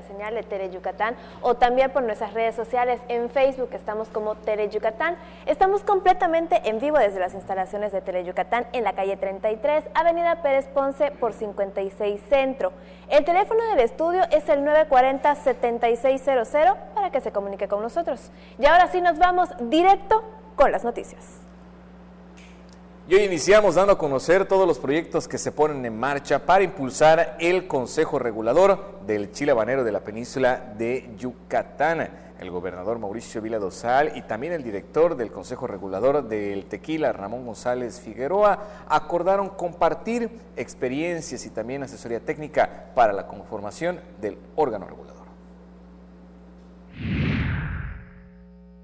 señal de Teleyucatán o también por nuestras redes sociales. En Facebook estamos como Teleyucatán. Estamos completamente en vivo desde las instalaciones de Teleyucatán en la calle 33, Avenida Pérez Ponce por 56 Centro. El teléfono del estudio es el 940-7600 para que se comunique con nosotros. Y ahora sí nos vamos directo con las noticias. Y hoy iniciamos dando a conocer todos los proyectos que se ponen en marcha para impulsar el Consejo Regulador del Chile Habanero de la península de Yucatán. El gobernador Mauricio Vila Dosal y también el director del Consejo Regulador del Tequila, Ramón González Figueroa, acordaron compartir experiencias y también asesoría técnica para la conformación del órgano regulador.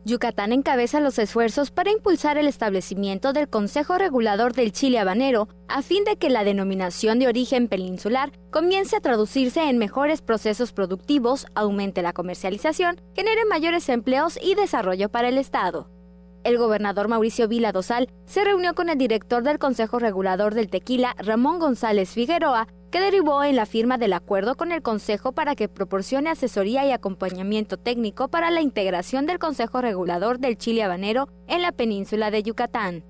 Yucatán encabeza los esfuerzos para impulsar el establecimiento del Consejo Regulador del Chile Habanero a fin de que la denominación de origen peninsular comience a traducirse en mejores procesos productivos, aumente la comercialización, genere mayores empleos y desarrollo para el Estado. El gobernador Mauricio Vila Dosal se reunió con el director del Consejo Regulador del Tequila, Ramón González Figueroa, que derivó en la firma del acuerdo con el Consejo para que proporcione asesoría y acompañamiento técnico para la integración del Consejo Regulador del Chile Habanero en la península de Yucatán.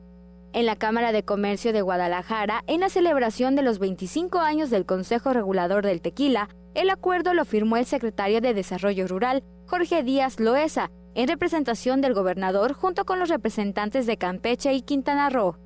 En la Cámara de Comercio de Guadalajara, en la celebración de los 25 años del Consejo Regulador del Tequila, el acuerdo lo firmó el secretario de Desarrollo Rural, Jorge Díaz Loesa, en representación del gobernador junto con los representantes de Campeche y Quintana Roo.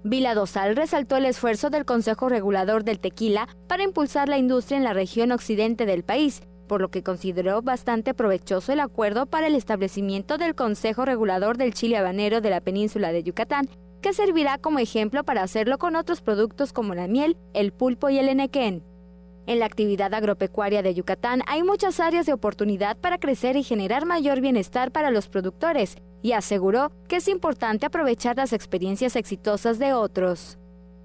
Vila Dosal resaltó el esfuerzo del Consejo Regulador del Tequila para impulsar la industria en la región occidente del país, por lo que consideró bastante provechoso el acuerdo para el establecimiento del Consejo Regulador del Chile Habanero de la península de Yucatán, que servirá como ejemplo para hacerlo con otros productos como la miel, el pulpo y el enequén. En la actividad agropecuaria de Yucatán hay muchas áreas de oportunidad para crecer y generar mayor bienestar para los productores, y aseguró que es importante aprovechar las experiencias exitosas de otros.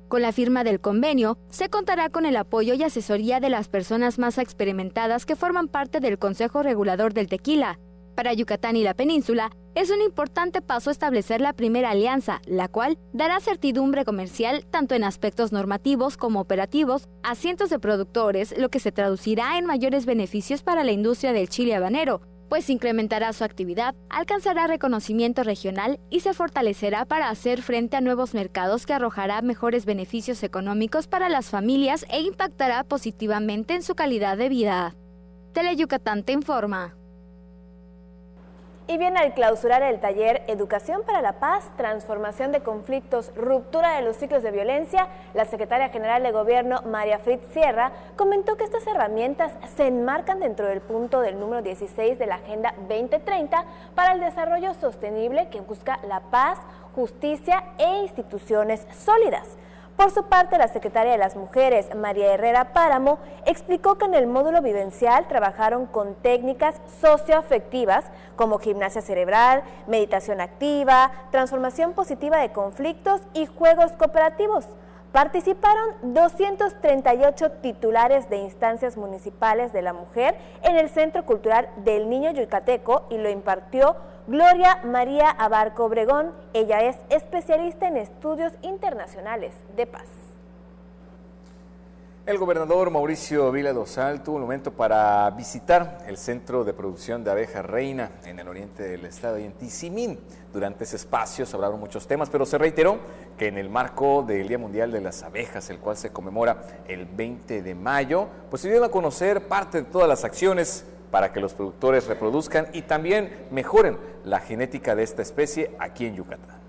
Con la firma del convenio, se contará con el apoyo y asesoría de las personas más experimentadas que forman parte del Consejo Regulador del Tequila. Para Yucatán y la península, es un importante paso establecer la primera alianza, la cual dará certidumbre comercial tanto en aspectos normativos como operativos a cientos de productores, lo que se traducirá en mayores beneficios para la industria del chile habanero, pues incrementará su actividad, alcanzará reconocimiento regional y se fortalecerá para hacer frente a nuevos mercados que arrojará mejores beneficios económicos para las familias e impactará positivamente en su calidad de vida. Teleyucatán te informa. Y bien, al clausurar el taller Educación para la Paz, Transformación de Conflictos, Ruptura de los Ciclos de Violencia, la secretaria general de Gobierno, María Fritz Sierra, comentó que estas herramientas se enmarcan dentro del punto del número 16 de la Agenda 2030 para el Desarrollo Sostenible que busca la paz, justicia e instituciones sólidas. Por su parte, la secretaria de las Mujeres, María Herrera Páramo, explicó que en el módulo vivencial trabajaron con técnicas socioafectivas como gimnasia cerebral, meditación activa, transformación positiva de conflictos y juegos cooperativos. Participaron 238 titulares de instancias municipales de la mujer en el Centro Cultural del Niño Yucateco y lo impartió Gloria María Abarco Obregón. Ella es especialista en estudios internacionales de paz. El gobernador Mauricio Vila Dosal tuvo un momento para visitar el centro de producción de abeja reina en el oriente del estado y en Tizimín. Durante ese espacio se hablaron muchos temas, pero se reiteró que en el marco del Día Mundial de las Abejas, el cual se conmemora el 20 de mayo, pues se dieron a conocer parte de todas las acciones para que los productores reproduzcan y también mejoren la genética de esta especie aquí en Yucatán.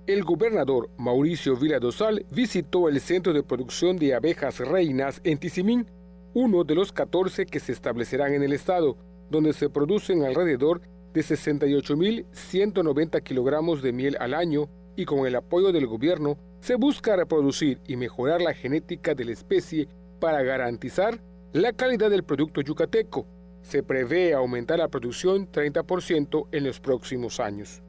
El gobernador Mauricio Vila Dosal visitó el centro de producción de abejas reinas en Tizimín, uno de los 14 que se establecerán en el estado, donde se producen alrededor de 68.190 kilogramos de miel al año y con el apoyo del gobierno se busca reproducir y mejorar la genética de la especie para garantizar la calidad del producto yucateco. Se prevé aumentar la producción 30% en los próximos años.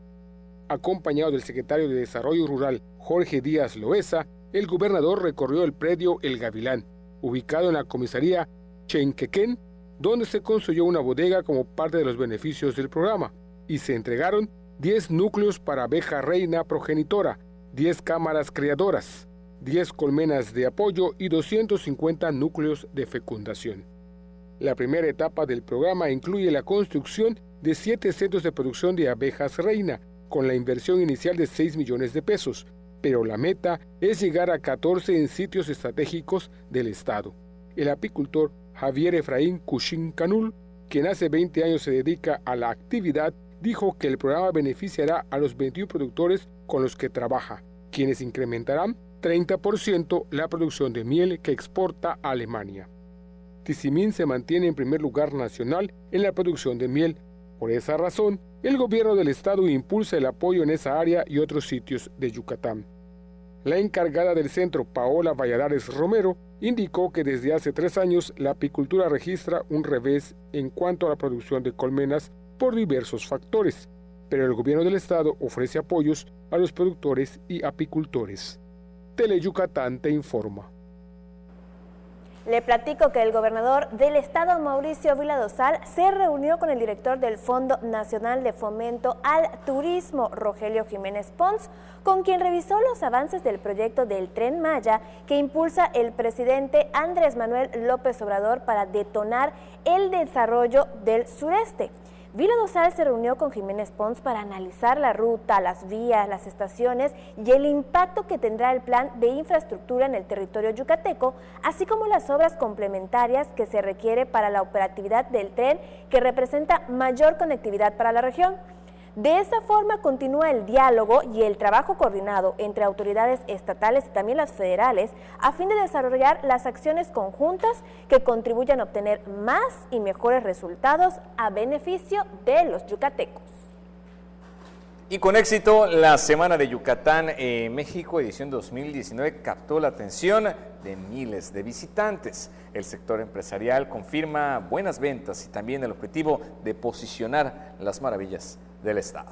Acompañado del secretario de Desarrollo Rural, Jorge Díaz Loesa, el gobernador recorrió el predio El Gavilán, ubicado en la comisaría Chenquequén, donde se construyó una bodega como parte de los beneficios del programa, y se entregaron 10 núcleos para abeja reina progenitora, 10 cámaras criadoras, 10 colmenas de apoyo y 250 núcleos de fecundación. La primera etapa del programa incluye la construcción de 7 centros de producción de abejas reina, con la inversión inicial de 6 millones de pesos, pero la meta es llegar a 14 en sitios estratégicos del estado. El apicultor Javier Efraín Cushing Canul, quien hace 20 años se dedica a la actividad, dijo que el programa beneficiará a los 21 productores con los que trabaja, quienes incrementarán 30% la producción de miel que exporta a Alemania. Tizimín se mantiene en primer lugar nacional en la producción de miel. Por esa razón, el gobierno del estado impulsa el apoyo en esa área y otros sitios de Yucatán. La encargada del centro, Paola Valladares Romero, indicó que desde hace 3 años la apicultura registra un revés en cuanto a la producción de colmenas por diversos factores, pero el gobierno del estado ofrece apoyos a los productores y apicultores. Teleyucatán te informa. Le platico que el gobernador del estado, Mauricio Vila Dosal, se reunió con el director del Fondo Nacional de Fomento al Turismo, Rogelio Jiménez Pons, con quien revisó los avances del proyecto del Tren Maya que impulsa el presidente Andrés Manuel López Obrador para detonar el desarrollo del sureste. Vila Dosal se reunió con Jiménez Pons para analizar la ruta, las vías, las estaciones y el impacto que tendrá el plan de infraestructura en el territorio yucateco, así como las obras complementarias que se requiere para la operatividad del tren, que representa mayor conectividad para la región. De esta forma continúa el diálogo y el trabajo coordinado entre autoridades estatales y también las federales a fin de desarrollar las acciones conjuntas que contribuyan a obtener más y mejores resultados a beneficio de los yucatecos. Y con éxito, la Semana de Yucatán en México, edición 2019, captó la atención de miles de visitantes. El sector empresarial confirma buenas ventas y también el objetivo de posicionar las maravillas del estado.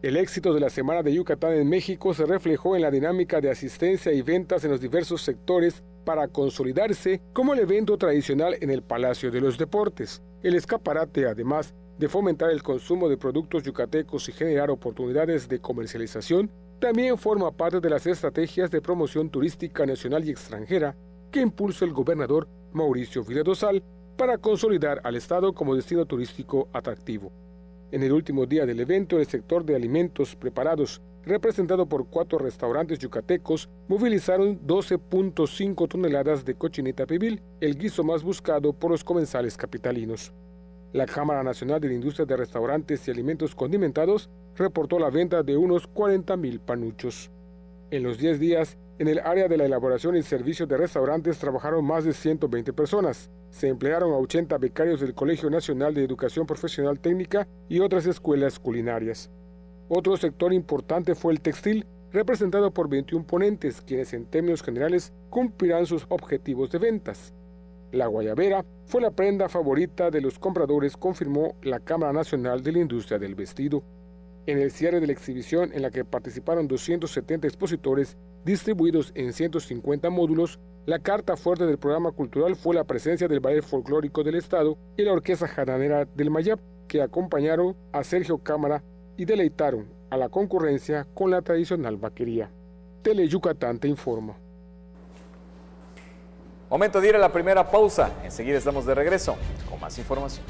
El éxito de la Semana de Yucatán en México se reflejó en la dinámica de asistencia y ventas en los diversos sectores para consolidarse como el evento tradicional en el Palacio de los Deportes. El escaparate, además de fomentar el consumo de productos yucatecos y generar oportunidades de comercialización, también forma parte de las estrategias de promoción turística nacional y extranjera que impulsa el gobernador Mauricio Vila Dosal para consolidar al estado como destino turístico atractivo. En el último día del evento, el sector de alimentos preparados, representado por 4 restaurantes yucatecos, movilizaron 12.5 toneladas de cochinita pibil, el guiso más buscado por los comensales capitalinos. La Cámara Nacional de la Industria de Restaurantes y Alimentos Condimentados reportó la venta de unos 40,000 panuchos. En los 10 días, en el área de la elaboración y servicio de restaurantes trabajaron más de 120 personas. Se emplearon a 80 becarios del Colegio Nacional de Educación Profesional Técnica y otras escuelas culinarias. Otro sector importante fue el textil, representado por 21 ponentes, quienes en términos generales cumplirán sus objetivos de ventas. La guayabera fue la prenda favorita de los compradores, confirmó la Cámara Nacional de la Industria del Vestido. En el cierre de la exhibición, en la que participaron 270 expositores distribuidos en 150 módulos, la carta fuerte del programa cultural fue la presencia del Ballet Folclórico del Estado y la Orquesta Jaranera del Mayab, que acompañaron a Sergio Cámara y deleitaron a la concurrencia con la tradicional vaquería. Teleyucatán te informa. Momento de ir a la primera pausa. Enseguida estamos de regreso con más información.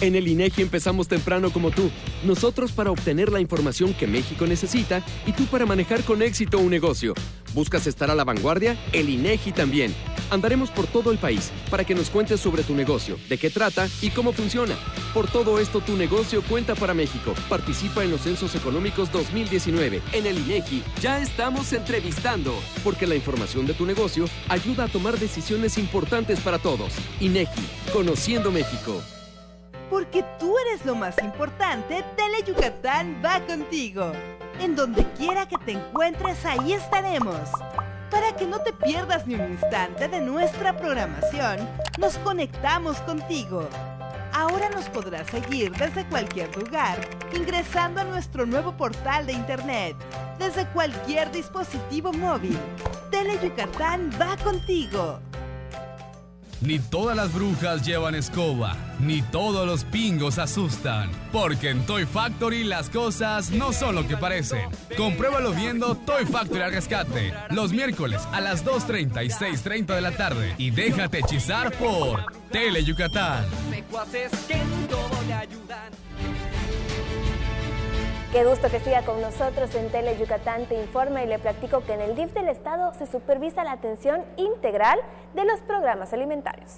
En el INEGI empezamos temprano como tú. Nosotros para obtener la información que México necesita y tú para manejar con éxito un negocio. ¿Buscas estar a la vanguardia? El INEGI también. Andaremos por todo el país para que nos cuentes sobre tu negocio, de qué trata y cómo funciona. Por todo esto, tu negocio cuenta para México. Participa en los Censos Económicos 2019. En el INEGI ya estamos entrevistando, porque la información de tu negocio ayuda a tomar decisiones importantes para todos. INEGI, Conociendo México. Porque tú eres lo más importante, Teleyucatán va contigo. En donde quiera que te encuentres, ahí estaremos. Para que no te pierdas ni un instante de nuestra programación, nos conectamos contigo. Ahora nos podrás seguir desde cualquier lugar, ingresando a nuestro nuevo portal de internet, desde cualquier dispositivo móvil. Teleyucatán va contigo. Ni todas las brujas llevan escoba, ni todos los pingos asustan, porque en Toy Factory las cosas no son lo que parecen. Compruébalo viendo Toy Factory al rescate, los miércoles a las 2:30 y 6:30 de la tarde, y déjate hechizar por Tele Yucatán. Qué gusto que siga con nosotros en Tele Yucatán Te Informa, y le platico que en el DIF del Estado se supervisa la atención integral de los programas alimentarios.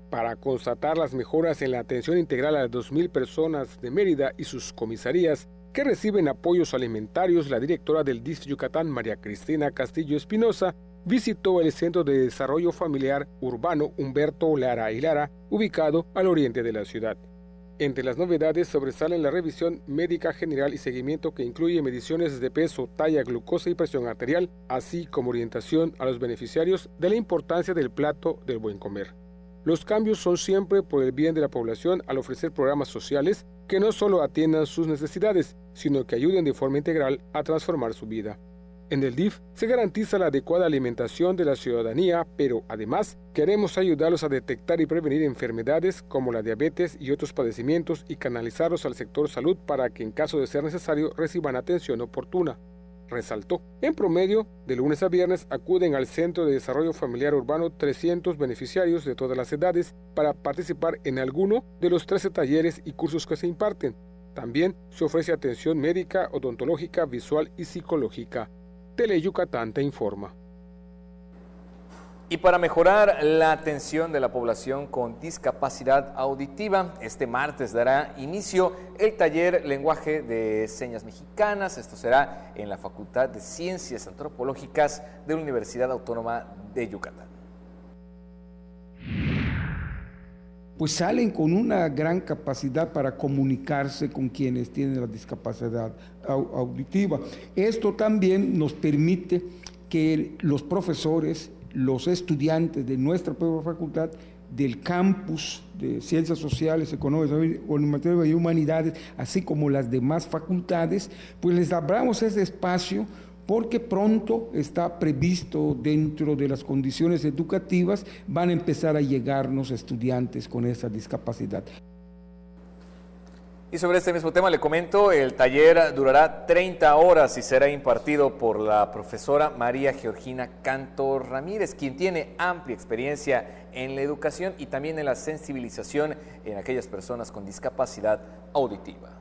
Para constatar las mejoras en la atención integral a las 2,000 personas de Mérida y sus comisarías que reciben apoyos alimentarios, la directora del DIF Yucatán, María Cristina Castillo Espinosa, visitó el Centro de Desarrollo Familiar Urbano Humberto Lara y Lara, ubicado al oriente de la ciudad. Entre las novedades sobresalen la revisión médica general y seguimiento, que incluye mediciones de peso, talla, glucosa y presión arterial, así como orientación a los beneficiarios de la importancia del plato del buen comer. Los cambios son siempre por el bien de la población al ofrecer programas sociales que no solo atiendan sus necesidades, sino que ayuden de forma integral a transformar su vida. En el DIF se garantiza la adecuada alimentación de la ciudadanía, pero además queremos ayudarlos a detectar y prevenir enfermedades como la diabetes y otros padecimientos, y canalizarlos al sector salud para que en caso de ser necesario reciban atención oportuna. Resaltó, en promedio, de lunes a viernes acuden al Centro de Desarrollo Familiar Urbano 300 beneficiarios de todas las edades para participar en alguno de los 13 talleres y cursos que se imparten. También se ofrece atención médica, odontológica, visual y psicológica. Tele Yucatán Te Informa. Y para mejorar la atención de la población con discapacidad auditiva, este martes dará inicio el taller Lenguaje de Señas Mexicanas. Esto será en la Facultad de Ciencias Antropológicas de la Universidad Autónoma de Yucatán. Pues salen con una gran capacidad para comunicarse con quienes tienen la discapacidad auditiva. Esto también nos permite que los profesores, los estudiantes de nuestra propia facultad, del campus de Ciencias Sociales, Económicas y Humanidades, así como las demás facultades, pues les abramos ese espacio, porque pronto está previsto, dentro de las condiciones educativas, van a empezar a llegarnos estudiantes con esa discapacidad. Y sobre este mismo tema le comento, el taller durará 30 horas y será impartido por la profesora María Georgina Canto Ramírez, quien tiene amplia experiencia en la educación y también en la sensibilización en aquellas personas con discapacidad auditiva.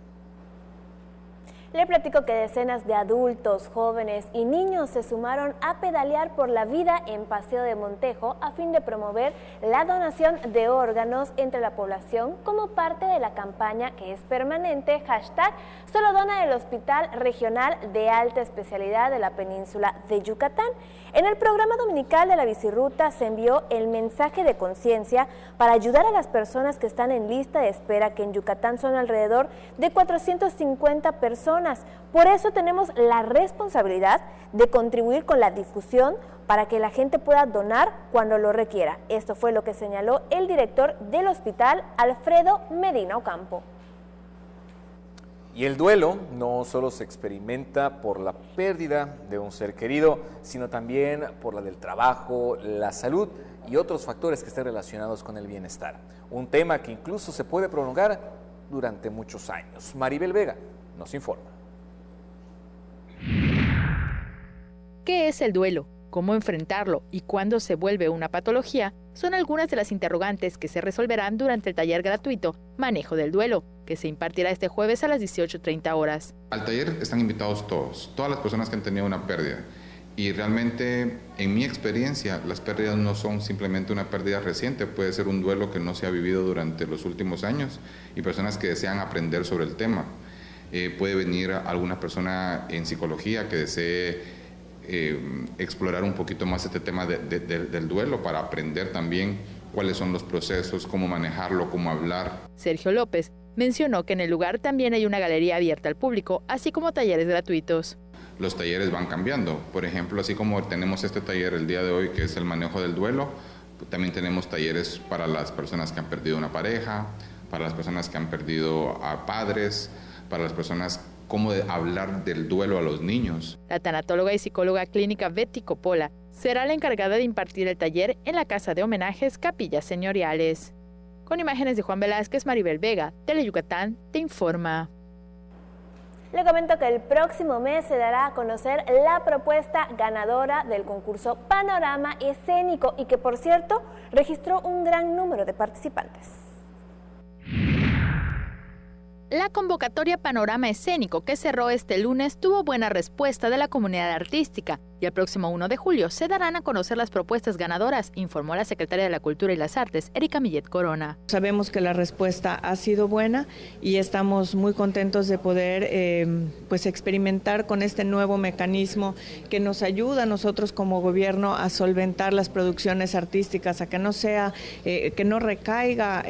Le platico que decenas de adultos, jóvenes y niños se sumaron a pedalear por la vida en Paseo de Montejo a fin de promover la donación de órganos entre la población como parte de la campaña que es permanente, #SoloDona del Hospital Regional de Alta Especialidad de la Península de Yucatán. En el programa dominical de la Bicirruta se envió el mensaje de conciencia para ayudar a las personas que están en lista de espera, que en Yucatán son alrededor de 450 personas. Por eso tenemos la responsabilidad de contribuir con la difusión para que la gente pueda donar cuando lo requiera. Esto fue lo que señaló el director del hospital, Alfredo Medina Ocampo. Y el duelo no solo se experimenta por la pérdida de un ser querido, sino también por la del trabajo, la salud y otros factores que estén relacionados con el bienestar. Un tema que incluso se puede prolongar durante muchos años. Maribel Vega nos informa. ¿Qué es el duelo? ¿Cómo enfrentarlo? ¿Y cuándo se vuelve una patología? Son algunas de las interrogantes que se resolverán durante el taller gratuito Manejo del Duelo, que se impartirá este jueves a las 18:30 horas. Al taller están invitados todas las personas que han tenido una pérdida. Y realmente, en mi experiencia, las pérdidas no son simplemente una pérdida reciente, puede ser un duelo que no se ha vivido durante los últimos años y personas que desean aprender sobre el tema. Puede venir alguna persona en psicología que desee explorar un poquito más este tema del duelo para aprender también cuáles son los procesos, cómo manejarlo, cómo hablar. Sergio López mencionó que en el lugar también hay una galería abierta al público, así como talleres gratuitos. Los talleres van cambiando. Por ejemplo, así como tenemos este taller el día de hoy, que es el manejo del duelo, también tenemos talleres para las personas que han perdido una pareja, para las personas que han perdido a padres, para las personas cómo hablar del duelo a los niños. La tanatóloga y psicóloga clínica Betty Coppola será la encargada de impartir el taller en la Casa de Homenajes Capillas Señoriales. Con imágenes de Juan Velázquez, Maribel Vega, Teleyucatán te informa. Le comento que el próximo mes se dará a conocer la propuesta ganadora del concurso Panorama Escénico y que, por cierto, registró un gran número de participantes. La convocatoria Panorama Escénico que cerró este lunes tuvo buena respuesta de la comunidad artística y el próximo 1 de julio se darán a conocer las propuestas ganadoras, informó la secretaria de la Cultura y las Artes, Erika Millet Corona. Sabemos que la respuesta ha sido buena y estamos muy contentos de poder pues experimentar con este nuevo mecanismo que nos ayuda a nosotros como gobierno a solventar las producciones artísticas, a que no sea, que no recaiga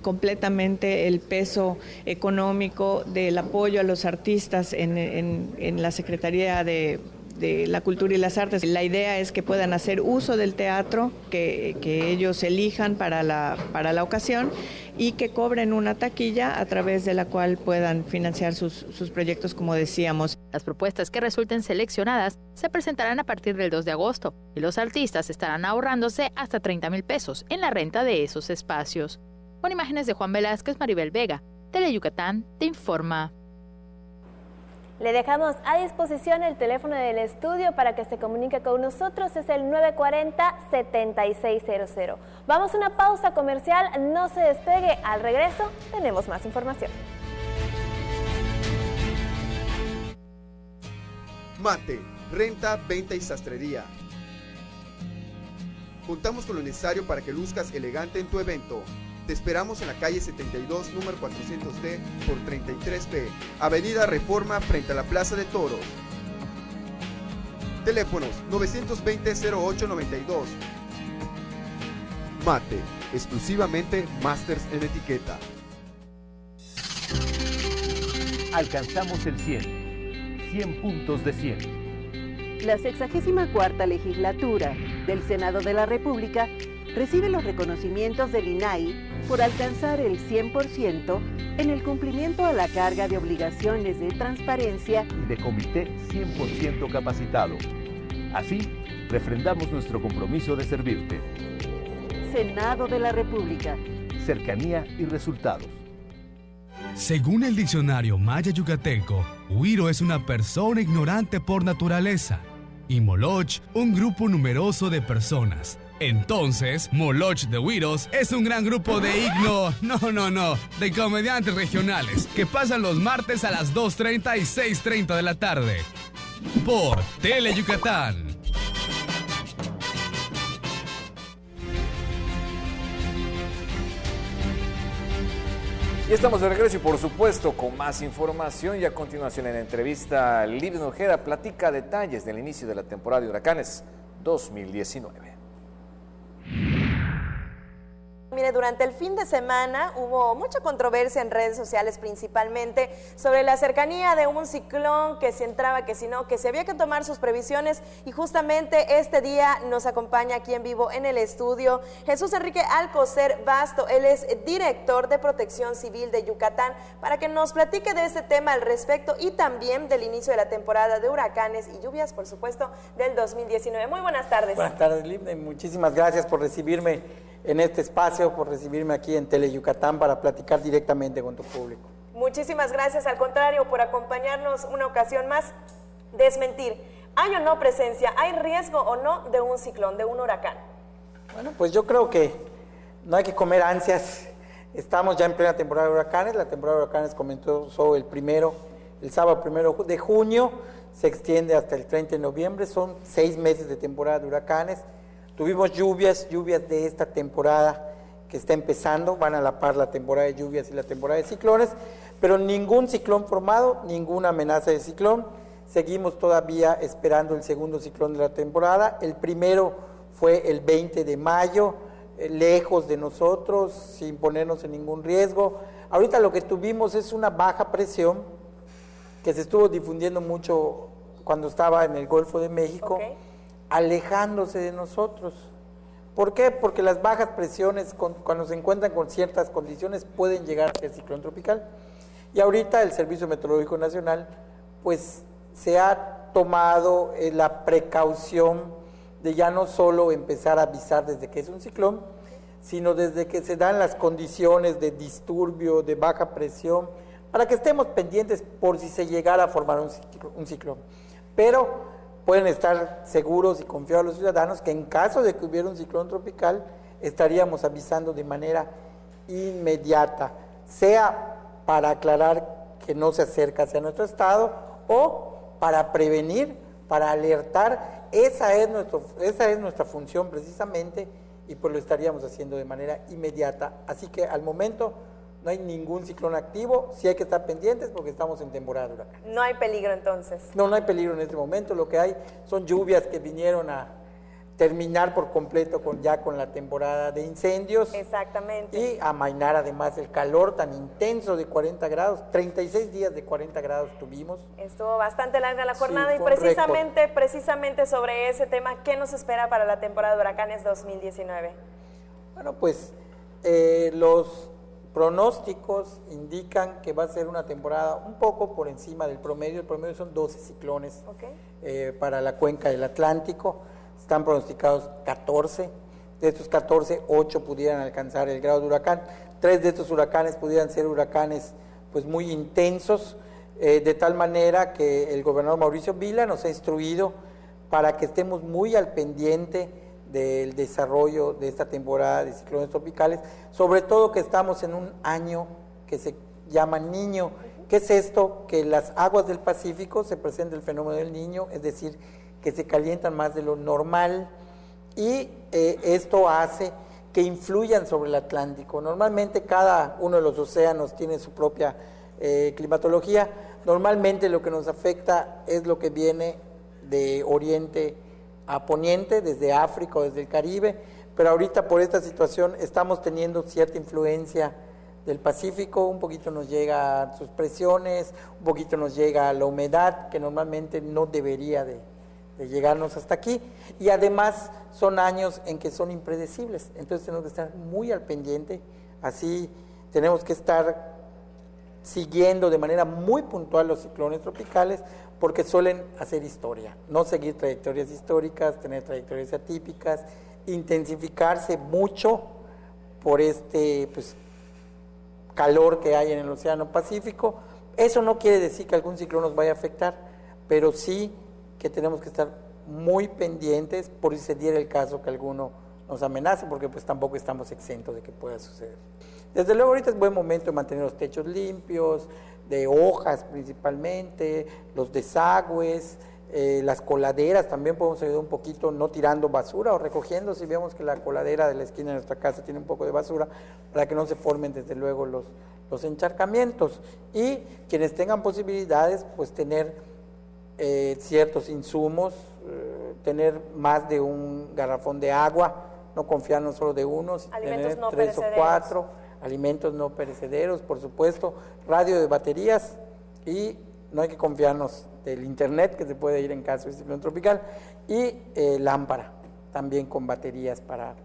completamente el peso económico del apoyo a los artistas en la Secretaría de la Cultura y las Artes. La idea es que puedan hacer uso del teatro que ellos elijan para la ocasión y que cobren una taquilla a través de la cual puedan financiar sus proyectos, como decíamos. Las propuestas que resulten seleccionadas se presentarán a partir del 2 de agosto y los artistas estarán ahorrándose hasta 30,000 pesos en la renta de esos espacios. Con imágenes de Juan Velázquez, Maribel Vega, Teleyucatán te informa. Le dejamos a disposición el teléfono del estudio para que se comunique con nosotros, es el 940-7600. Vamos a una pausa comercial, no se despegue, al regreso tenemos más información. Mate, renta, venta y sastrería. Contamos con lo necesario para que luzcas elegante en tu evento. Te esperamos en la calle 72, número 400D por 33B, Avenida Reforma, frente a la Plaza de Toros. Teléfonos 920-0892. Mate, exclusivamente Masters en etiqueta. Alcanzamos el 100 puntos de 100. La 64ª legislatura del Senado de la República recibe los reconocimientos del INAI por alcanzar el 100% en el cumplimiento a la carga de obligaciones de transparencia y de comité 100% capacitado. Así, refrendamos nuestro compromiso de servirte. Senado de la República. Cercanía y resultados. Según el diccionario maya yucateco, Huiro es una persona ignorante por naturaleza y Moloch, un grupo numeroso de personas. Entonces, Moloch de Huiros es un gran grupo de de comediantes regionales que pasan los martes a las 2:30 y 6:30 de la tarde por Teleyucatán. Y estamos de regreso y por supuesto con más información y a continuación en la entrevista Livia Ojeda platica detalles del inicio de la temporada de huracanes 2019. Mire, durante el fin de semana hubo mucha controversia en redes sociales principalmente sobre la cercanía de un ciclón, que si entraba, que si no, que si había que tomar sus previsiones y justamente este día nos acompaña aquí en vivo en el estudio Jesús Enrique Alcocer Basto, él es director de Protección Civil de Yucatán, para que nos platique de este tema al respecto y también del inicio de la temporada de huracanes y lluvias, por supuesto, del 2019. Muy buenas tardes. Buenas tardes, Livia, muchísimas gracias por recibirme en este espacio, por recibirme aquí en Teleyucatán para platicar directamente con tu público. Muchísimas gracias, al contrario, por acompañarnos una ocasión más. Desmentir, ¿hay o no presencia, hay riesgo o no de un ciclón, de un huracán? Bueno, pues yo creo que no hay que comer ansias. Estamos ya en plena temporada de huracanes. La temporada de huracanes comenzó el sábado 1 de junio, se extiende hasta el 30 de noviembre, son 6 meses de temporada de huracanes. Tuvimos lluvias de esta temporada que está empezando, van a la par la temporada de lluvias y la temporada de ciclones, pero ningún ciclón formado, ninguna amenaza de ciclón. Seguimos todavía esperando el segundo ciclón de la temporada. El primero fue el 20 de mayo, lejos de nosotros, sin ponernos en ningún riesgo. Ahorita lo que tuvimos es una baja presión que se estuvo difundiendo mucho cuando estaba en el Golfo de México. Okay. Alejándose de nosotros. ¿Por qué? Porque las bajas presiones, cuando se encuentran con ciertas condiciones, pueden llegar a ser ciclón tropical. Y ahorita el Servicio Meteorológico Nacional, pues, se ha tomado la precaución de ya no solo empezar a avisar desde que es un ciclón, sino desde que se dan las condiciones de disturbio, de baja presión, para que estemos pendientes por si se llegara a formar un ciclón. Pero pueden estar seguros y confiados los ciudadanos que en caso de que hubiera un ciclón tropical, estaríamos avisando de manera inmediata, sea para aclarar que no se acerca hacia nuestro estado o para prevenir, para alertar. Esa es nuestra función precisamente, y pues lo estaríamos haciendo de manera inmediata. Así que al momento no hay ningún ciclón activo, sí hay que estar pendientes porque estamos en temporada de huracán. No hay peligro entonces. No hay peligro en este momento, lo que hay son lluvias que vinieron a terminar por completo con la temporada de incendios. Exactamente. Y amainar además el calor tan intenso de 40 grados, 36 días de 40 grados tuvimos. Estuvo bastante larga la jornada, sí, y precisamente sobre ese tema, ¿qué nos espera para la temporada de huracanes 2019? Bueno, pues los pronósticos indican que va a ser una temporada un poco por encima del promedio. El promedio son 12 ciclones para la cuenca del Atlántico. Están pronosticados 14, de estos 14, 8 pudieran alcanzar el grado de huracán. 3 de estos huracanes pudieran ser huracanes pues muy intensos, de tal manera que el gobernador Mauricio Vila nos ha instruido para que estemos muy al pendiente del desarrollo de esta temporada de ciclones tropicales, sobre todo que estamos en un año que se llama Niño. ¿Qué es esto? Que las aguas del Pacífico se presenta el fenómeno del Niño, es decir, que se calientan más de lo normal, y esto hace que influyan sobre el Atlántico. Normalmente cada uno de los océanos tiene su propia climatología. Normalmente lo que nos afecta es lo que viene de oriente a poniente, desde África o desde el Caribe, pero ahorita por esta situación estamos teniendo cierta influencia del Pacífico. Un poquito nos llega sus presiones, un poquito nos llega la humedad, que normalmente no debería de llegarnos hasta aquí, y además son años en que son impredecibles, entonces tenemos que estar muy al pendiente. Así tenemos que estar siguiendo de manera muy puntual los ciclones tropicales, porque suelen hacer historia, no seguir trayectorias históricas, tener trayectorias atípicas, intensificarse mucho por este calor que hay en el Océano Pacífico. Eso no quiere decir que algún ciclón nos vaya a afectar, pero sí que tenemos que estar muy pendientes por si se diera el caso que alguno nos amenace, porque pues tampoco estamos exentos de que pueda suceder. Desde luego ahorita es buen momento de mantener los techos limpios, de hojas principalmente, los desagües, las coladeras. También podemos ayudar un poquito no tirando basura o recogiendo si vemos que la coladera de la esquina de nuestra casa tiene un poco de basura, para que no se formen desde luego los encharcamientos. Y quienes tengan posibilidades, pues tener ciertos insumos, tener más de un garrafón de agua, no confiarnos solo de uno, tener 3 o 4 alimentos no perecederos, por supuesto, radio de baterías, y no hay que confiarnos del internet que se puede ir en caso de ciclón tropical, y lámpara también con baterías para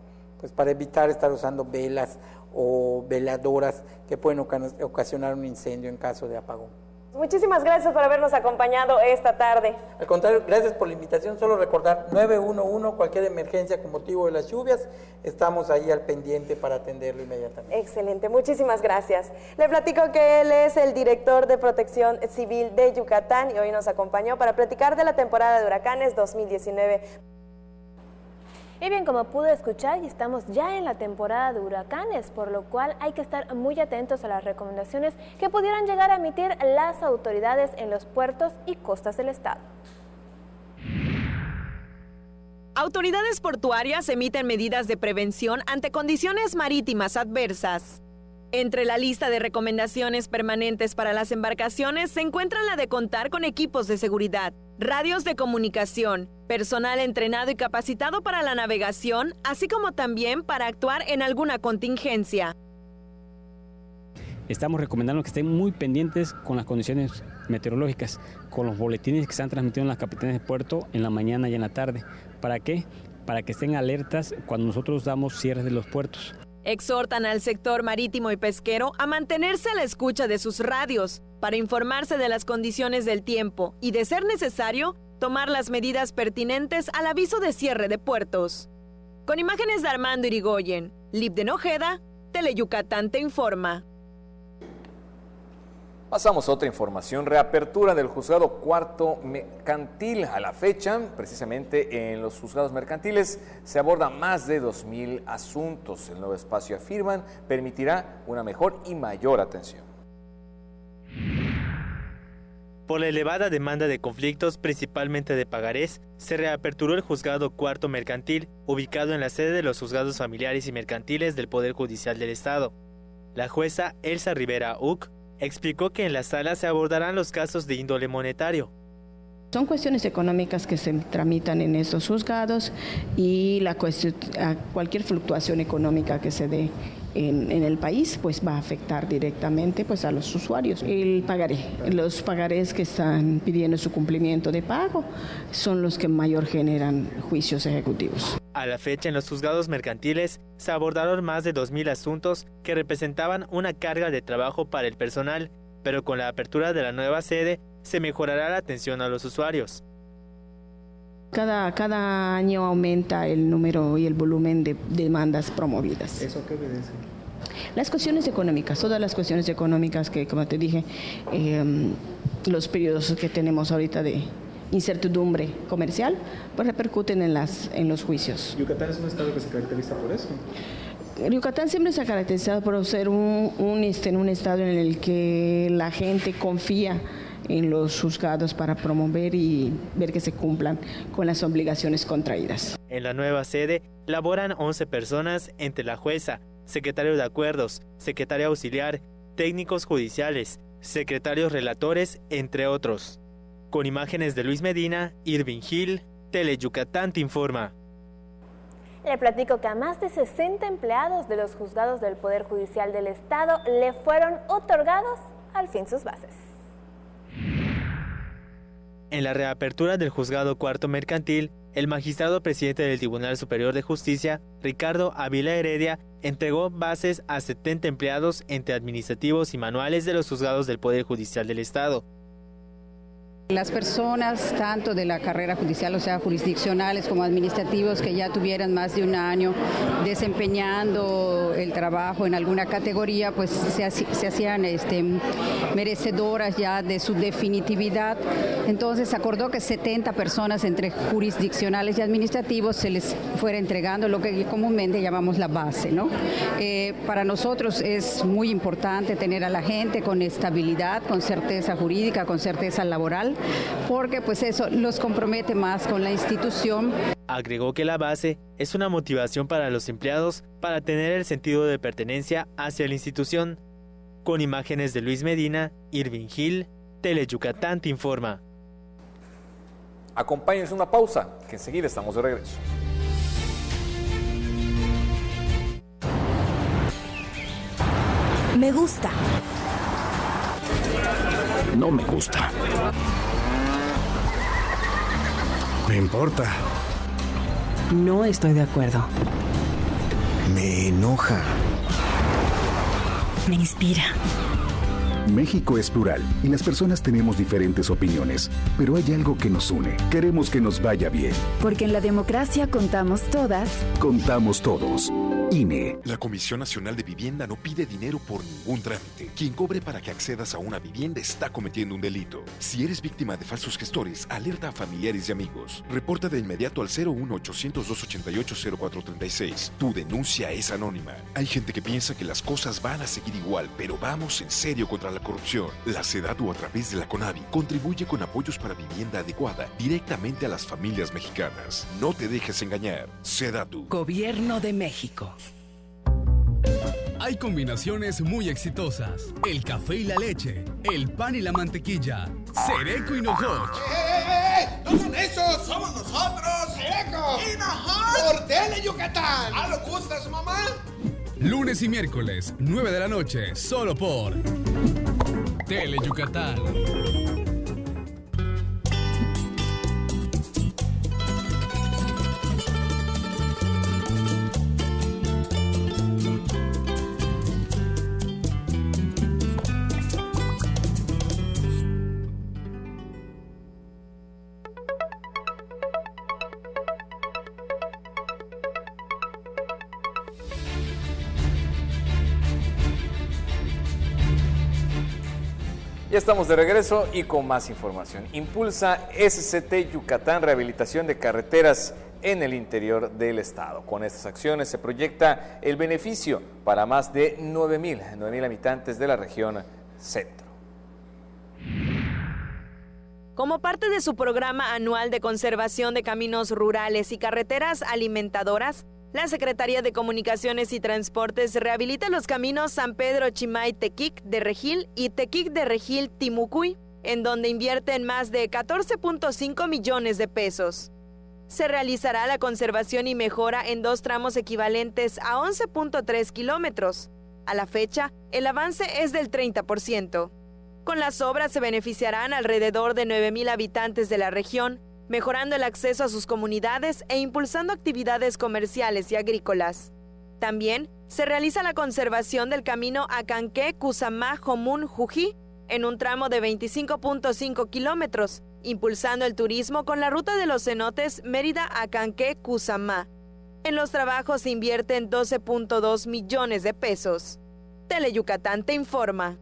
evitar estar usando velas o veladoras que pueden ocasionar un incendio en caso de apagón. Muchísimas gracias por habernos acompañado esta tarde. Al contrario, gracias por la invitación. Solo recordar 911, cualquier emergencia con motivo de las lluvias, estamos ahí al pendiente para atenderlo inmediatamente. Excelente, muchísimas gracias. Le platico que él es el director de Protección Civil de Yucatán y hoy nos acompañó para platicar de la temporada de huracanes 2019. Y bien, como pudo escuchar, estamos ya en la temporada de huracanes, por lo cual hay que estar muy atentos a las recomendaciones que pudieran llegar a emitir las autoridades en los puertos y costas del estado. Autoridades portuarias emiten medidas de prevención ante condiciones marítimas adversas. Entre la lista de recomendaciones permanentes para las embarcaciones se encuentra la de contar con equipos de seguridad, radios de comunicación, personal entrenado y capacitado para la navegación, así como también para actuar en alguna contingencia. Estamos recomendando que estén muy pendientes con las condiciones meteorológicas, con los boletines que se han transmitido en las capitanías de puerto en la mañana y en la tarde. ¿Para qué? Para que estén alertas cuando nosotros damos cierres de los puertos. Exhortan al sector marítimo y pesquero a mantenerse a la escucha de sus radios para informarse de las condiciones del tiempo y, de ser necesario, tomar las medidas pertinentes al aviso de cierre de puertos. Con imágenes de Armando Irigoyen, Libden Ojeda, Teleyucatán te informa. Pasamos a otra información, reapertura del juzgado cuarto mercantil. A la fecha, precisamente en los juzgados mercantiles, se abordan más de 2,000 asuntos. El nuevo espacio, afirman, permitirá una mejor y mayor atención. Por la elevada demanda de conflictos, principalmente de pagarés, se reaperturó el juzgado cuarto mercantil, ubicado en la sede de los juzgados familiares y mercantiles del Poder Judicial del Estado. La jueza Elsa Rivera Uc explicó que en la sala se abordarán los casos de índole monetario. Son cuestiones económicas que se tramitan en estos juzgados y cualquier fluctuación económica que se dé en el país pues va a afectar directamente pues a los usuarios. El pagaré, los pagarés que están pidiendo su cumplimiento de pago son los que mayor generan juicios ejecutivos. A la fecha, en los juzgados mercantiles se abordaron más de 2,000 asuntos que representaban una carga de trabajo para el personal, pero con la apertura de la nueva sede se mejorará la atención a los usuarios. Cada año aumenta el número y el volumen de demandas promovidas. ¿Eso qué obedece? Las cuestiones económicas, todas las cuestiones económicas que, como te dije, los periodos que tenemos ahorita de incertidumbre comercial, pues repercuten en los juicios. ¿Yucatán es un estado que se caracteriza por eso? Yucatán siempre se ha caracterizado por ser un estado en el que la gente confía en los juzgados para promover y ver que se cumplan con las obligaciones contraídas. En la nueva sede laboran 11 personas, entre la jueza, secretario de acuerdos, secretario auxiliar, técnicos judiciales, secretarios relatores, entre otros. Con imágenes de Luis Medina, Irving Gil, Teleyucatán te informa. Le platico que a más de 60 empleados de los juzgados del Poder Judicial del Estado le fueron otorgados al fin sus bases. En la reapertura del juzgado cuarto mercantil, el magistrado presidente del Tribunal Superior de Justicia, Ricardo Ávila Heredia, entregó bases a 70 empleados entre administrativos y manuales de los juzgados del Poder Judicial del Estado. Las personas, tanto de la carrera judicial, o sea, jurisdiccionales como administrativos, que ya tuvieran más de un año desempeñando el trabajo en alguna categoría, pues se hacían merecedoras ya de su definitividad. Entonces acordó que 70 personas entre jurisdiccionales y administrativos se les fuera entregando lo que comúnmente llamamos la base, ¿no? Para nosotros es muy importante tener a la gente con estabilidad, con certeza jurídica, con certeza laboral, porque pues eso los compromete más con la institución. Agregó que la base es una motivación para los empleados para tener el sentido de pertenencia hacia la institución. Con imágenes de Luis Medina, Irving Gil, Teleyucatán te informa. Acompáñenos una pausa, que enseguida estamos de regreso. Me gusta. No me gusta. Me importa. No estoy de acuerdo. Me enoja. Me inspira. México es plural y las personas tenemos diferentes opiniones, pero hay algo que nos une. Queremos que nos vaya bien. Porque en la democracia contamos todas. Contamos todos. INE. La Comisión Nacional de Vivienda no pide dinero por ningún trámite. Quien cobre para que accedas a una vivienda está cometiendo un delito. Si eres víctima de falsos gestores, alerta a familiares y amigos. Reporta de inmediato al 01800-288-0436. Tu denuncia es anónima. Hay gente que piensa que las cosas van a seguir igual, pero vamos en serio contra la corrupción. La SEDATU, a través de la CONAVI, contribuye con apoyos para vivienda adecuada directamente a las familias mexicanas. No te dejes engañar. SEDATU. Gobierno de México. Hay combinaciones muy exitosas. El café y la leche, el pan y la mantequilla, Sereco y Nojoch. ¡No son esos! ¡Somos nosotros! ¡Sereco! ¡Y Nojoch! ¡Por Teleyucatán! ¿Ah, lo gusta su mamá? Lunes y miércoles, 9 de la noche, solo por Teleyucatán. Ya estamos de regreso y con más información. Impulsa SCT Yucatán rehabilitación de carreteras en el interior del estado. Con estas acciones se proyecta el beneficio para más de 9,000 habitantes de la región centro. Como parte de su programa anual de conservación de caminos rurales y carreteras alimentadoras, la Secretaría de Comunicaciones y Transportes rehabilita los caminos San Pedro Chimay Tequic de Regil y Tequic de Regil Timucuy, en donde invierten más de 14.5 millones de pesos. Se realizará la conservación y mejora en 2 tramos equivalentes a 11.3 kilómetros. A la fecha, el avance es del 30%. Con las obras se beneficiarán alrededor de 9,000 habitantes de la región, mejorando el acceso a sus comunidades e impulsando actividades comerciales y agrícolas. También se realiza la conservación del camino Acanqué-Cusamá-Jomún-Jují en un tramo de 25.5 kilómetros, impulsando el turismo con la ruta de los cenotes Mérida-Acanqué-Cusamá. En los trabajos se invierten 12.2 millones de pesos. Teleyucatán te informa.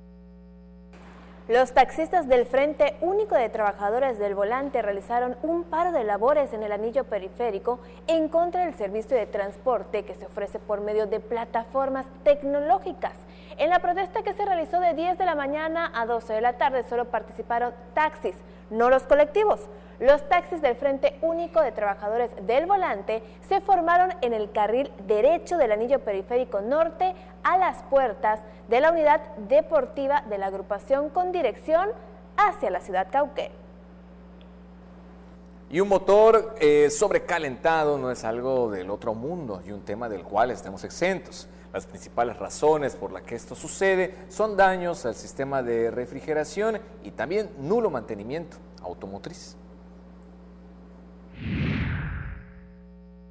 Los taxistas del Frente Único de Trabajadores del Volante realizaron un paro de labores en el anillo periférico en contra del servicio de transporte que se ofrece por medio de plataformas tecnológicas. En la protesta que se realizó de 10 de la mañana a 12 de la tarde solo participaron taxis, no los colectivos. Los taxis del Frente Único de Trabajadores del Volante se formaron en el carril derecho del anillo periférico norte a las puertas de la unidad deportiva de la agrupación con dirección hacia la ciudad Cauquenes. Y un motor sobrecalentado no es algo del otro mundo y un tema del cual estemos exentos. Las principales razones por las que esto sucede son daños al sistema de refrigeración y también nulo mantenimiento automotriz.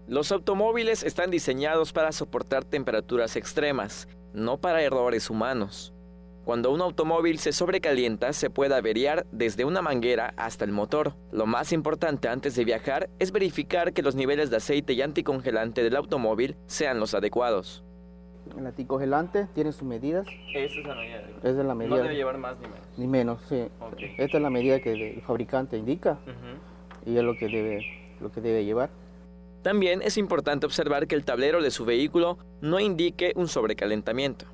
Los automóviles están diseñados para soportar temperaturas extremas, no para errores humanos. Cuando un automóvil se sobrecalienta, se puede averiar desde una manguera hasta el motor. Lo más importante antes de viajar es verificar que los niveles de aceite y anticongelante del automóvil sean los adecuados. El anticongelante tiene sus medidas. Esa es la medida. Esa es la medida. No debe llevar más ni menos. Ni menos, sí. Okay. Esta es la medida que el fabricante indica y es lo que debe llevar. También es importante observar que el tablero de su vehículo no indique un sobrecalentamiento.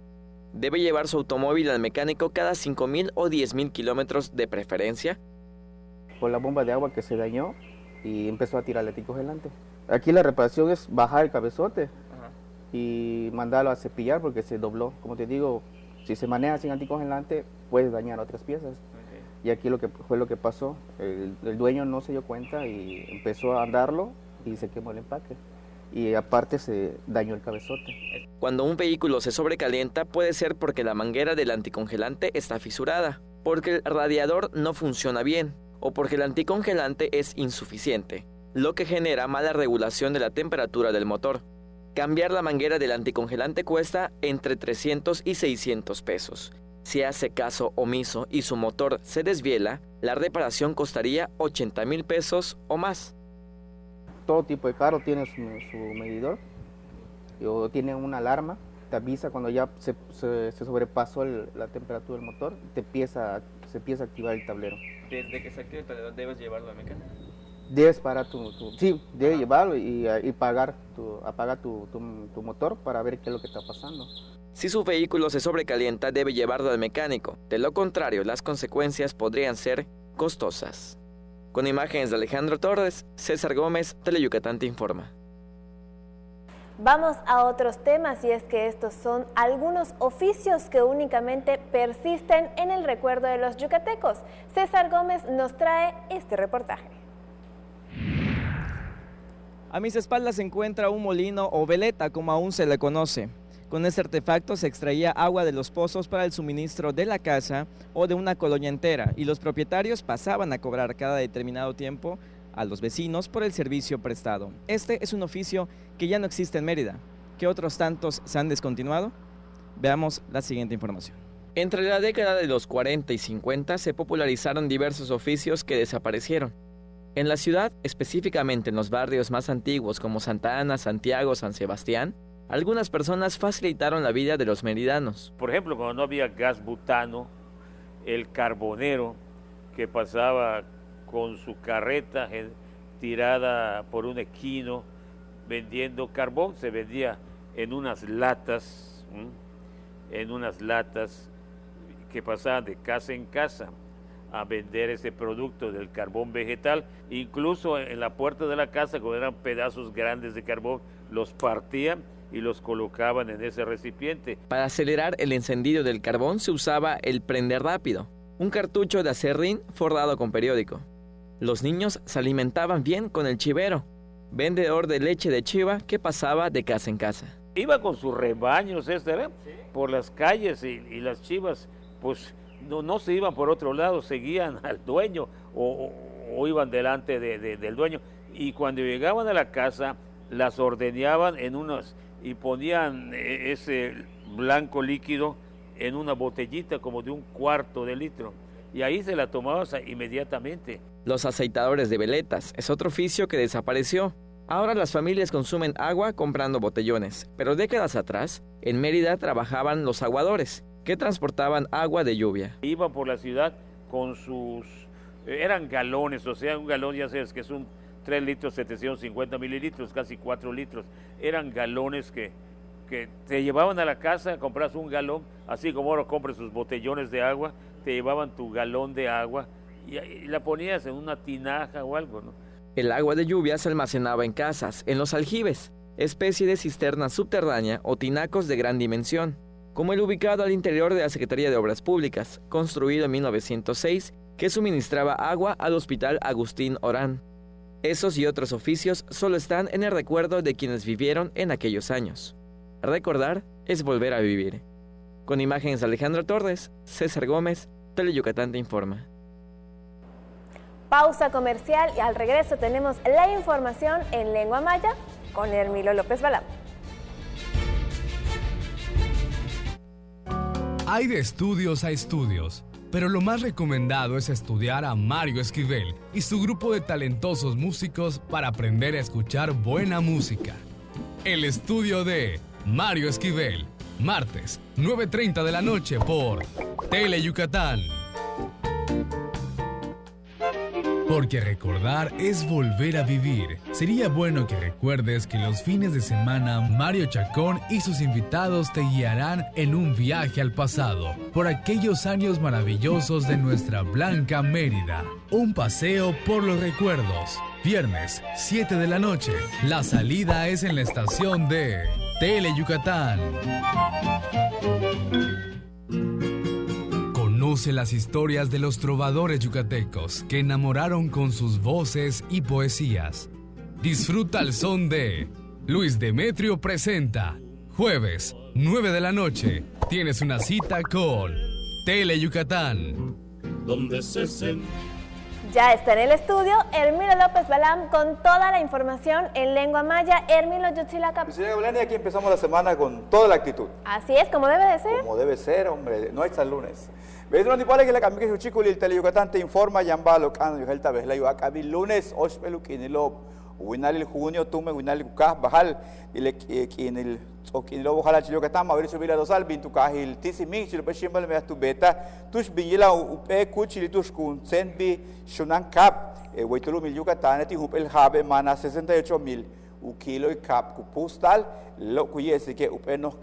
Debe llevar su automóvil al mecánico cada 5,000 o 10,000 kilómetros de preferencia. Por la bomba de agua que se dañó y empezó a tirar el anticongelante. Aquí la reparación es bajar el cabezote y mandarlo a cepillar porque se dobló. Como te digo, si se maneja sin anticongelante puedes dañar otras piezas. Y aquí fue lo que pasó. El dueño no se dio cuenta y empezó a andarlo y se quemó el empaque. Y aparte se dañó el cabezote. Cuando un vehículo se sobrecalienta puede ser porque la manguera del anticongelante está fisurada, porque el radiador no funciona bien o porque el anticongelante es insuficiente, lo que genera mala regulación de la temperatura del motor. Cambiar la manguera del anticongelante cuesta entre 300 y 600 pesos. Si hace caso omiso y su motor se desviela, la reparación costaría 80,000 pesos o más. Todo tipo de carro tiene su medidor o tiene una alarma, te avisa cuando ya se sobrepasó la temperatura del motor, se empieza a activar el tablero. Desde que se active el tablero, ¿debes llevarlo al mecánico? Debes parar debes llevarlo y apagar tu motor para ver qué es lo que está pasando. Si su vehículo se sobrecalienta, debe llevarlo al mecánico. De lo contrario, las consecuencias podrían ser costosas. Con imágenes de Alejandro Torres, César Gómez, Teleyucatán te informa. Vamos a otros temas y es que estos son algunos oficios que únicamente persisten en el recuerdo de los yucatecos. César Gómez nos trae este reportaje. A mis espaldas se encuentra un molino o veleta, como aún se le conoce. Con este artefacto se extraía agua de los pozos para el suministro de la casa o de una colonia entera y los propietarios pasaban a cobrar cada determinado tiempo a los vecinos por el servicio prestado. Este es un oficio que ya no existe en Mérida. ¿Qué otros tantos se han descontinuado? Veamos la siguiente información. Entre la década de los 40 y 50 se popularizaron diversos oficios que desaparecieron. En la ciudad, específicamente en los barrios más antiguos como Santa Ana, Santiago, San Sebastián, algunas personas facilitaron la vida de los meridanos. Por ejemplo, cuando no había gas butano, el carbonero que pasaba con su carreta tirada por un equino vendiendo carbón. Se vendía en unas latas, que pasaban de casa en casa a vender ese producto del carbón vegetal. Incluso en la puerta de la casa, cuando eran pedazos grandes de carbón, los partían y los colocaban en ese recipiente. Para acelerar el encendido del carbón se usaba el prender rápido, un cartucho de acerrín forrado con periódico. Los niños se alimentaban bien con el chivero, vendedor de leche de chiva que pasaba de casa en casa. Iba con sus rebaños por las calles y las chivas pues no se iban por otro lado, seguían al dueño o iban delante del dueño. Y cuando llegaban a la casa las ordeñaban y ponían ese blanco líquido en una botellita como de 1/4 de litro. Y ahí se la tomaban inmediatamente. Los aceitadores de veletas es otro oficio que desapareció. Ahora las familias consumen agua comprando botellones, pero décadas atrás, en Mérida trabajaban los aguadores, que transportaban agua de lluvia. Iban por la ciudad con eran galones, o sea, un galón ya sabes que es 3 litros 750 mililitros, casi 4 litros. Eran galones que te llevaban a la casa, compras un galón, así como ahora compras sus botellones de agua, te llevaban tu galón de agua y la ponías en una tinaja o algo, ¿no? El agua de lluvia se almacenaba en casas, en los aljibes, especie de cisterna subterránea o tinacos de gran dimensión, como el ubicado al interior de la Secretaría de Obras Públicas, construido en 1906, que suministraba agua al Hospital Agustín Orán. Esos y otros oficios solo están en el recuerdo de quienes vivieron en aquellos años. Recordar es volver a vivir. Con imágenes de Alejandro Torres, César Gómez, Teleyucatán te informa. Pausa comercial y al regreso tenemos la información en lengua maya con Hermilo López Balam. Hay de estudios a estudios, pero lo más recomendado es estudiar a Mario Esquivel y su grupo de talentosos músicos para aprender a escuchar buena música. El estudio de Mario Esquivel, martes, 9:30 de la noche por Teleyucatán. Porque recordar es volver a vivir. Sería bueno que recuerdes que los fines de semana Mario Chacón y sus invitados te guiarán en un viaje al pasado, por aquellos años maravillosos de nuestra blanca Mérida. Un paseo por los recuerdos. Viernes, 7 de la noche. La salida es en la estación de Teleyucatán. Conoce las historias de los trovadores yucatecos que enamoraron con sus voces y poesías. Disfruta el son de Luis Demetrio presenta. Jueves, 9 de la noche. Tienes una cita con Teleyucatán. Donde se Ya está en el estudio Hermilo López Balam con toda la información en lengua maya. Hermilo Yutzilacap. Y aquí empezamos la semana con toda la actitud. Así es, como debe de ser. Como debe ser, hombre, no está el lunes. Vedro ni pale que la cambie que su chico el Teleyucatán te informa Yambalo Cano y Helta Vesla y Acabi lunes Ospelu Kinilo Winal el junio tume Winal Kukas Bajal y le Kinil o Kinilo Bajal Teleyucatán Mauricio Vila Dosal Bintu Kahil Tisimin Chilo Peshimbal me tu beta Tush Bingila Upe Kuchili Tush Kun Senbi Shunan Cap Waitulu Mil Yucatán ti Upel Habe Mana 68,000 u kilo y cap ku postal lo kuyese ke upenos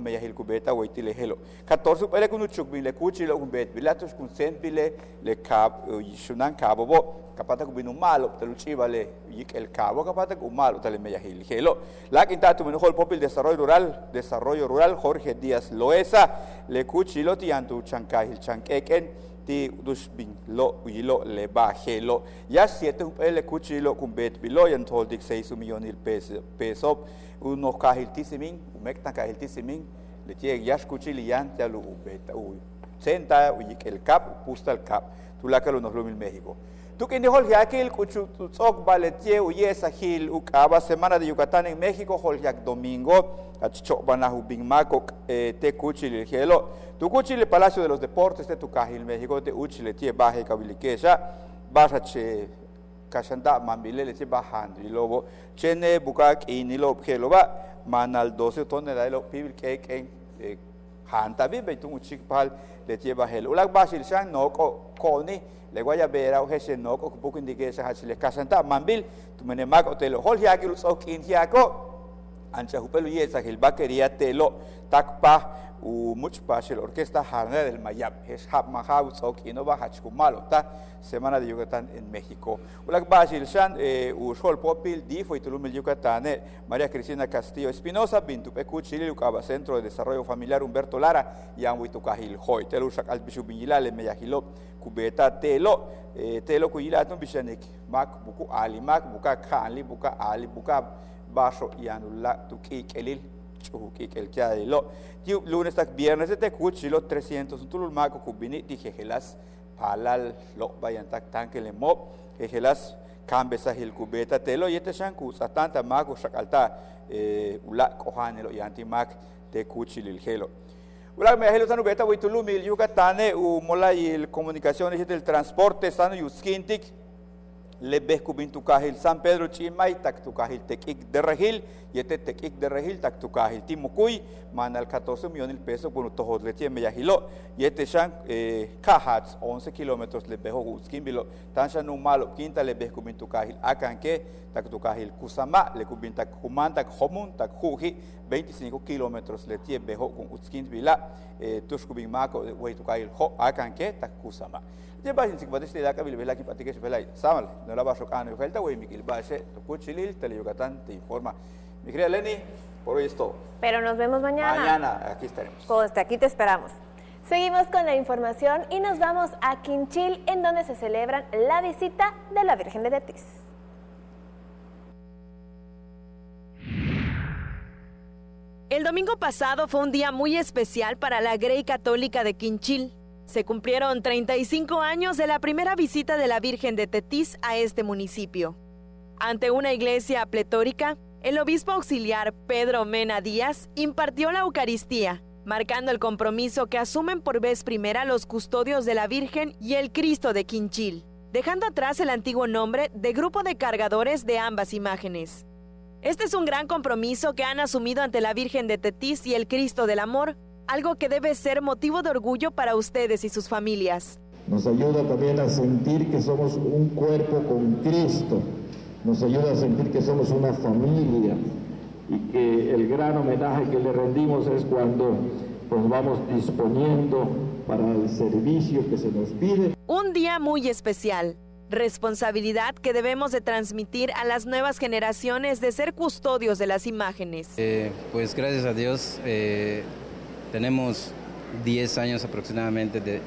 meyahil kubeta waitile helo 14 upele kunu chukbin le kuchi lo kumbet bilatos kun sentbile le cap yishunan cabo bo kapata kubinu malo teluchi vale yik el cabo kapata ku malo tale meyahil helo la quinta tu menujol popil desarrollo rural Jorge Díaz Loesa le kuchi lo tiantu chancahil chankeken ti dusbin lo uyilo le bajelo ya 7 upele kuchilo kumbet bilo yan toldik 6 millones pesos unos kahiltisimin umekta kahiltisimin le tieg yash kuchili yan talu ubeta u senta uyik el cap pusta el cap tulakalo nos lumil México tu que hol yakil kuchu tsok baletie uyesa hil ukaba semana de Yucatán en México hol yak domingo achcho banahu bingmako te kuchili helo tu kuchili Palacio de los Deportes de Tucajil México te uchile tie baje kabilikesha bajache kashanda mambile le tie bajando y lobo chene bukak inilo helo ba manal 12 toneladas lo pibil keken hanta bi betung uchik pal le lleva el ulak basil shan no koni le guaya vera o hese no ko buku indike sa hasile kasanta mambil tu mene mak hotel hol ya ki lusok in ya ko ancha hupelu yesa hil bakeria telo takpa u much pasel orquesta Jarana del Mayab es hab mahau sok inova hachkumalo ta semana de Yucatán en México ulak basil shan u sol popil di foi tulum Yucatán María Cristina Castillo Espinosa bintu peku chili ukaba Centro de Desarrollo Familiar Humberto Lara yang witukahil hoy telu sak albisu binilale meyahilo kubeta telo telo kuyilatun bishanik mak buku ali mak buka khanli buka ali buka baso yanulla tuki kelil chuki kel lo tiu lunes tak viernes te kuchilo 300 tulul mak kubini dijelas palal lo bayan tak tankele mo jelas kambe sahil kubeta telo yete shanku satanta mak shakalta ula kohanelo yanti mak te kuchilil gelo Ulak me helo tanu beta witulu mil Yucatán u mola il comunicaciones y el transporte sano yuskintik lebeh kubin tukahil San Pedro Chimay tak tukahil tekik de regil yete tekik de regil tak tukahil timukuy manal 14 millones de pesos bueno tohod letie me yahilo yete shan kahats 11 kilómetros lebeh uskin bilo tansha no malo quinta lebeh kubin tukahil akanke tak tukahil kusama le kubin tak human tak homun tak huhi 25 kilómetros letie beho con uskin bila tuskubin mako we tukahil ho akanke tak kusama Lleva sin simpatía de la cabila vela que patique se pelai. Samal, no la va a socar no falta güey Miguel Base, Tocuchilil, Tele Yucatán te informa. Mi querida Lenny, por hoy es todo. Pero nos vemos mañana. Mañana aquí estaremos. Hasta aquí te esperamos. Seguimos con la información y nos vamos a Quinchil, en donde se celebra la visita de la Virgen de Tetis. El domingo pasado fue un día muy especial para la Grey Católica de Quinchil. Se cumplieron 35 años de la primera visita de la Virgen de Tetis a este municipio. Ante una iglesia pletórica, el obispo auxiliar Pedro Mena Díaz impartió la Eucaristía, marcando el compromiso que asumen por vez primera los custodios de la Virgen y el Cristo de Quinchil, dejando atrás el antiguo nombre de Grupo de Cargadores de ambas imágenes. Este es un gran compromiso que han asumido ante la Virgen de Tetis y el Cristo del Amor, algo que debe ser motivo de orgullo para ustedes y sus familias. Nos ayuda también a sentir que somos un cuerpo con Cristo, nos ayuda a sentir que somos una familia y que el gran homenaje que le rendimos es cuando pues vamos disponiendo para el servicio que se nos pide. Un día muy especial, responsabilidad que debemos de transmitir a las nuevas generaciones de ser custodios de las imágenes. Pues gracias a Dios tenemos 10 años aproximadamente de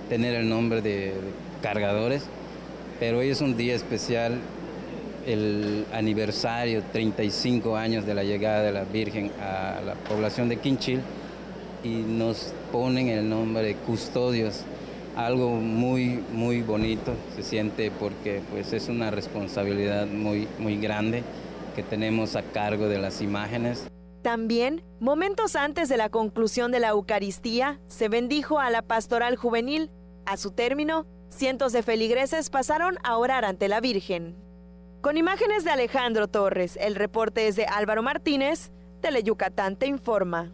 tener el nombre de cargadores, pero hoy es un día especial, el aniversario, 35 años de la llegada de la Virgen a la población de Quinchil, y nos ponen el nombre de custodios, algo muy, muy bonito se siente porque pues, es una responsabilidad muy, muy grande que tenemos a cargo de las imágenes. También, momentos antes de la conclusión de la Eucaristía, se bendijo a la pastoral juvenil. A su término, cientos de feligreses pasaron a orar ante la Virgen. Con imágenes de Alejandro Torres, el reporte es de Álvaro Martínez, Teleyucatán te informa.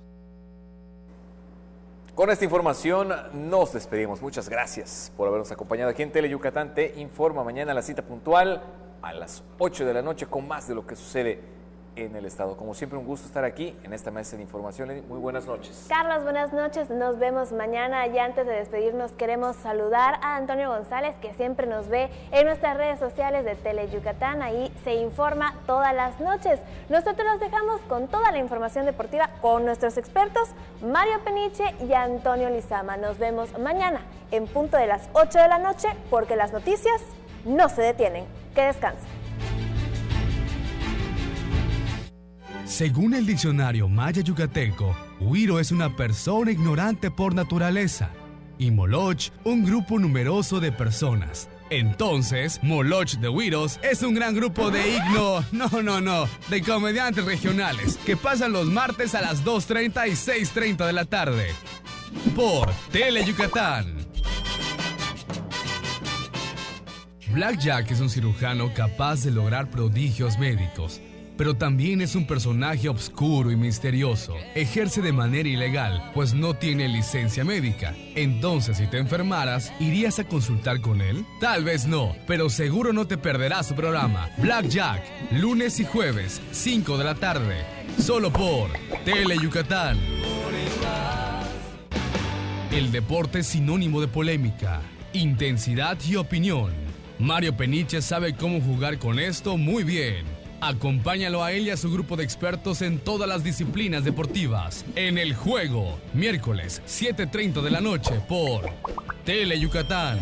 Con esta información nos despedimos. Muchas gracias por habernos acompañado aquí en Teleyucatán te informa. Mañana la cita puntual a las 8 de la noche con más de lo que sucede en el estado. Como siempre, un gusto estar aquí en esta mesa de información. Muy buenas noches. Carlos, buenas noches. Nos vemos mañana. Y antes de despedirnos, queremos saludar a Antonio González, que siempre nos ve en nuestras redes sociales de Teleyucatán. Ahí se informa todas las noches. Nosotros los dejamos con toda la información deportiva con nuestros expertos, Mario Peniche y Antonio Lizama. Nos vemos mañana en punto de las 8 de la noche, porque las noticias no se detienen. Que descansen. Según el diccionario maya yucateco, Huiro es una persona ignorante por naturaleza y Moloch un grupo numeroso de personas. Entonces, Moloch de Huiros es un gran grupo de de comediantes regionales que pasan los martes a las 2:30 y 6:30 de la tarde por Teleyucatán. Black Jack es un cirujano capaz de lograr prodigios médicos. pero también es un personaje oscuro y misterioso. Ejerce de manera ilegal, pues no tiene licencia médica. Entonces, si te enfermaras, ¿irías a consultar con él? Tal vez no, pero seguro no te perderás su programa Blackjack, lunes y jueves, 5 de la tarde, solo por Tele Yucatán. El deporte es sinónimo de polémica, intensidad y opinión. Mario Peniche sabe cómo jugar con esto muy bien. Acompáñalo a él y a su grupo de expertos en todas las disciplinas deportivas. En El Juego, miércoles 7:30 de la noche por Tele Yucatán.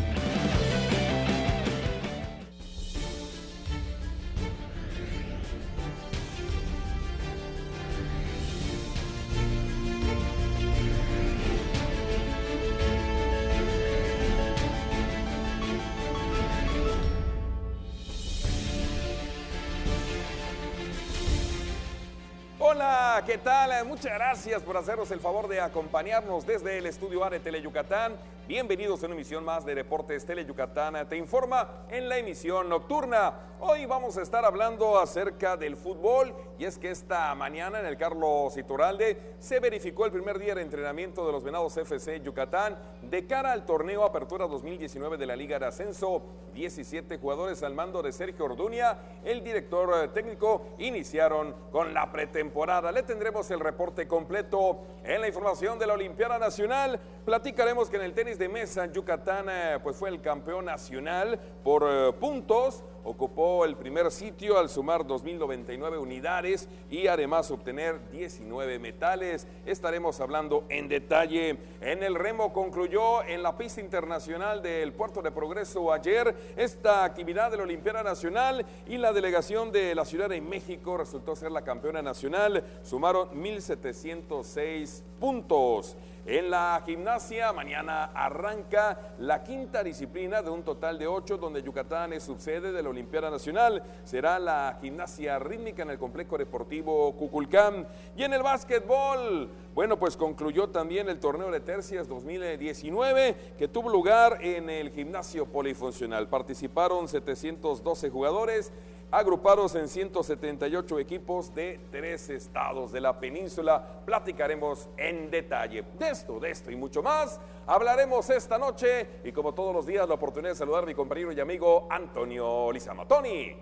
Hola, ¿qué tal? Muchas gracias por hacernos el favor de acompañarnos desde el Estudio A de Tele Yucatán. Bienvenidos a una emisión más de Deportes Tele Yucatán Te Informa en la emisión nocturna. Hoy vamos a estar hablando acerca del fútbol y es que esta mañana en el Carlos Iturralde se verificó el primer día de entrenamiento de los Venados FC Yucatán de cara al torneo Apertura 2019 de la Liga de Ascenso. 17 jugadores al mando de Sergio Orduña, el director técnico, iniciaron con la pretemporada. Le tendremos el reporte completo. En la información de la Olimpiada Nacional platicaremos que en el tenis de mesa Yucatán pues fue el campeón nacional por puntos. Ocupó el primer sitio al sumar 2.099 unidades y además obtener 19 metales. Estaremos hablando en detalle. En el remo concluyó en la pista internacional del Puerto de Progreso ayer esta actividad de la Olimpiada Nacional y la delegación de la Ciudad de México resultó ser la campeona nacional. Sumaron 1.706 puntos. En la gimnasia, mañana arranca la quinta disciplina de un total de 8, donde Yucatán es subsede de la Olimpiada Nacional. Será la gimnasia rítmica en el Complejo Deportivo Cuculcán. Y en el básquetbol, bueno, pues concluyó también el torneo de tercias 2019, que tuvo lugar en el gimnasio polifuncional. Participaron 712 jugadores, agrupados en 178 equipos de 3 estados de la península. Platicaremos en detalle de esto y mucho más. Hablaremos esta noche y como todos los días la oportunidad de saludar a mi compañero y amigo Antonio Lizama. Tony,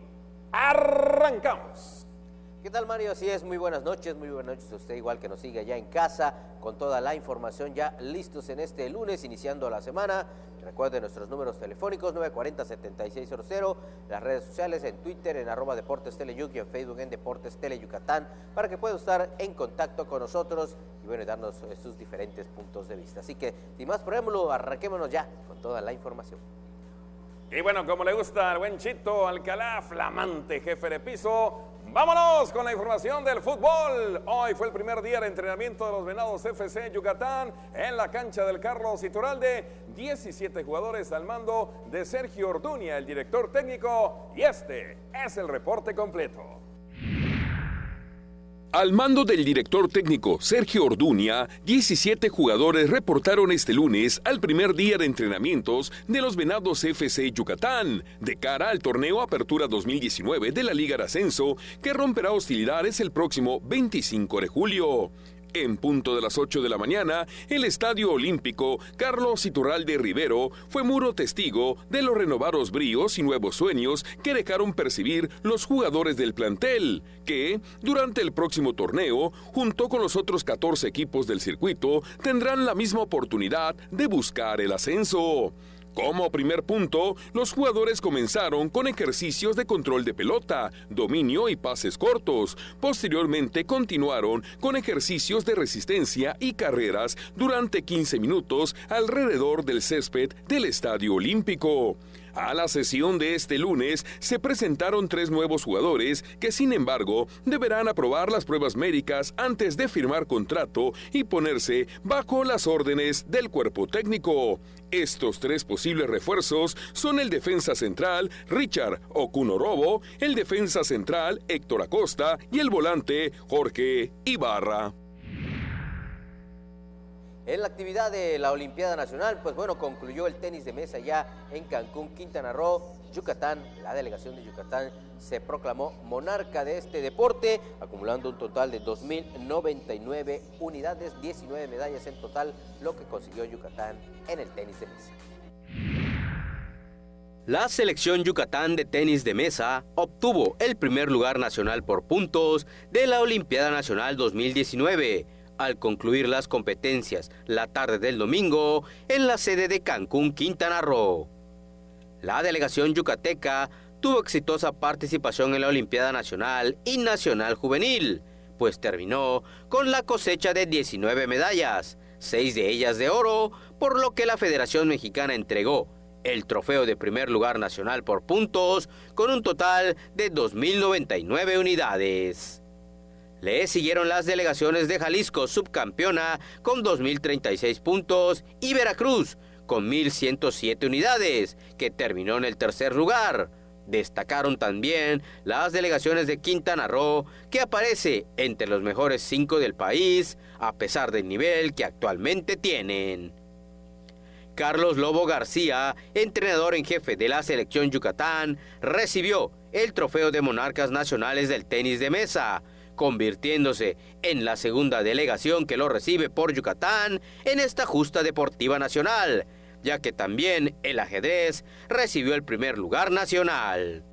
arrancamos. ¿Qué tal, Mario? Así es, muy buenas noches a usted, igual que nos sigue allá en casa, con toda la información ya listos en este lunes, iniciando la semana. Recuerden nuestros números telefónicos, 940-7600, las redes sociales, en Twitter, en @DeportesTeleYuc y en Facebook en Deportes Tele Yucatán, para que pueda estar en contacto con nosotros y bueno, darnos sus diferentes puntos de vista. Así que, sin más preámbulo, arranquémonos ya con toda la información. Y bueno, como le gusta al buen Chito Alcalá, flamante jefe de piso, vámonos con la información del fútbol. Hoy fue el primer día de entrenamiento de los Venados FC Yucatán en la cancha del Carlos Iturralde. 17 jugadores al mando de Sergio Orduña, el director técnico, y este es el reporte completo. Al mando del director técnico Sergio Orduña, 17 jugadores reportaron este lunes al primer día de entrenamientos de los Venados FC Yucatán, de cara al torneo Apertura 2019 de la Liga de Ascenso, que romperá hostilidades el próximo 25 de julio. En punto de las 8 de la mañana, el Estadio Olímpico Carlos Iturralde Rivero fue muro testigo de los renovados bríos y nuevos sueños que dejaron percibir los jugadores del plantel, que, durante el próximo torneo, junto con los otros 14 equipos del circuito, tendrán la misma oportunidad de buscar el ascenso. Como primer punto, los jugadores comenzaron con ejercicios de control de pelota, dominio y pases cortos. Posteriormente continuaron con ejercicios de resistencia y carreras durante 15 minutos alrededor del césped del Estadio Olímpico. A la sesión de este lunes se presentaron 3 nuevos jugadores que, sin embargo, deberán aprobar las pruebas médicas antes de firmar contrato y ponerse bajo las órdenes del cuerpo técnico. Estos 3 posibles refuerzos son el defensa central Richard Okunorobo, el defensa central Héctor Acosta y el volante Jorge Ibarra. En la actividad de la Olimpiada Nacional, pues bueno, concluyó el tenis de mesa ya en Cancún, Quintana Roo. Yucatán. La delegación de Yucatán se proclamó monarca de este deporte, acumulando un total de 2.099 unidades, 19 medallas en total, lo que consiguió Yucatán en el tenis de mesa. La selección Yucatán de tenis de mesa obtuvo el primer lugar nacional por puntos de la Olimpiada Nacional 2019, al concluir las competencias la tarde del domingo en la sede de Cancún, Quintana Roo. La delegación yucateca tuvo exitosa participación en la Olimpiada Nacional y Nacional Juvenil, pues terminó con la cosecha de 19 medallas, 6 de ellas de oro, por lo que la Federación Mexicana entregó el trofeo de primer lugar nacional por puntos con un total de 2.099 unidades. Le siguieron las delegaciones de Jalisco, subcampeona, con 2.036 puntos, y Veracruz, con 1.107 unidades, que terminó en el tercer lugar. Destacaron también las delegaciones de Quintana Roo, que aparece entre los mejores 5 del país, a pesar del nivel que actualmente tienen. Carlos Lobo García, entrenador en jefe de la selección Yucatán, recibió el trofeo de monarcas nacionales del tenis de mesa, convirtiéndose en la segunda delegación que lo recibe por Yucatán en esta justa deportiva nacional, ya que también el ajedrez recibió el primer lugar nacional.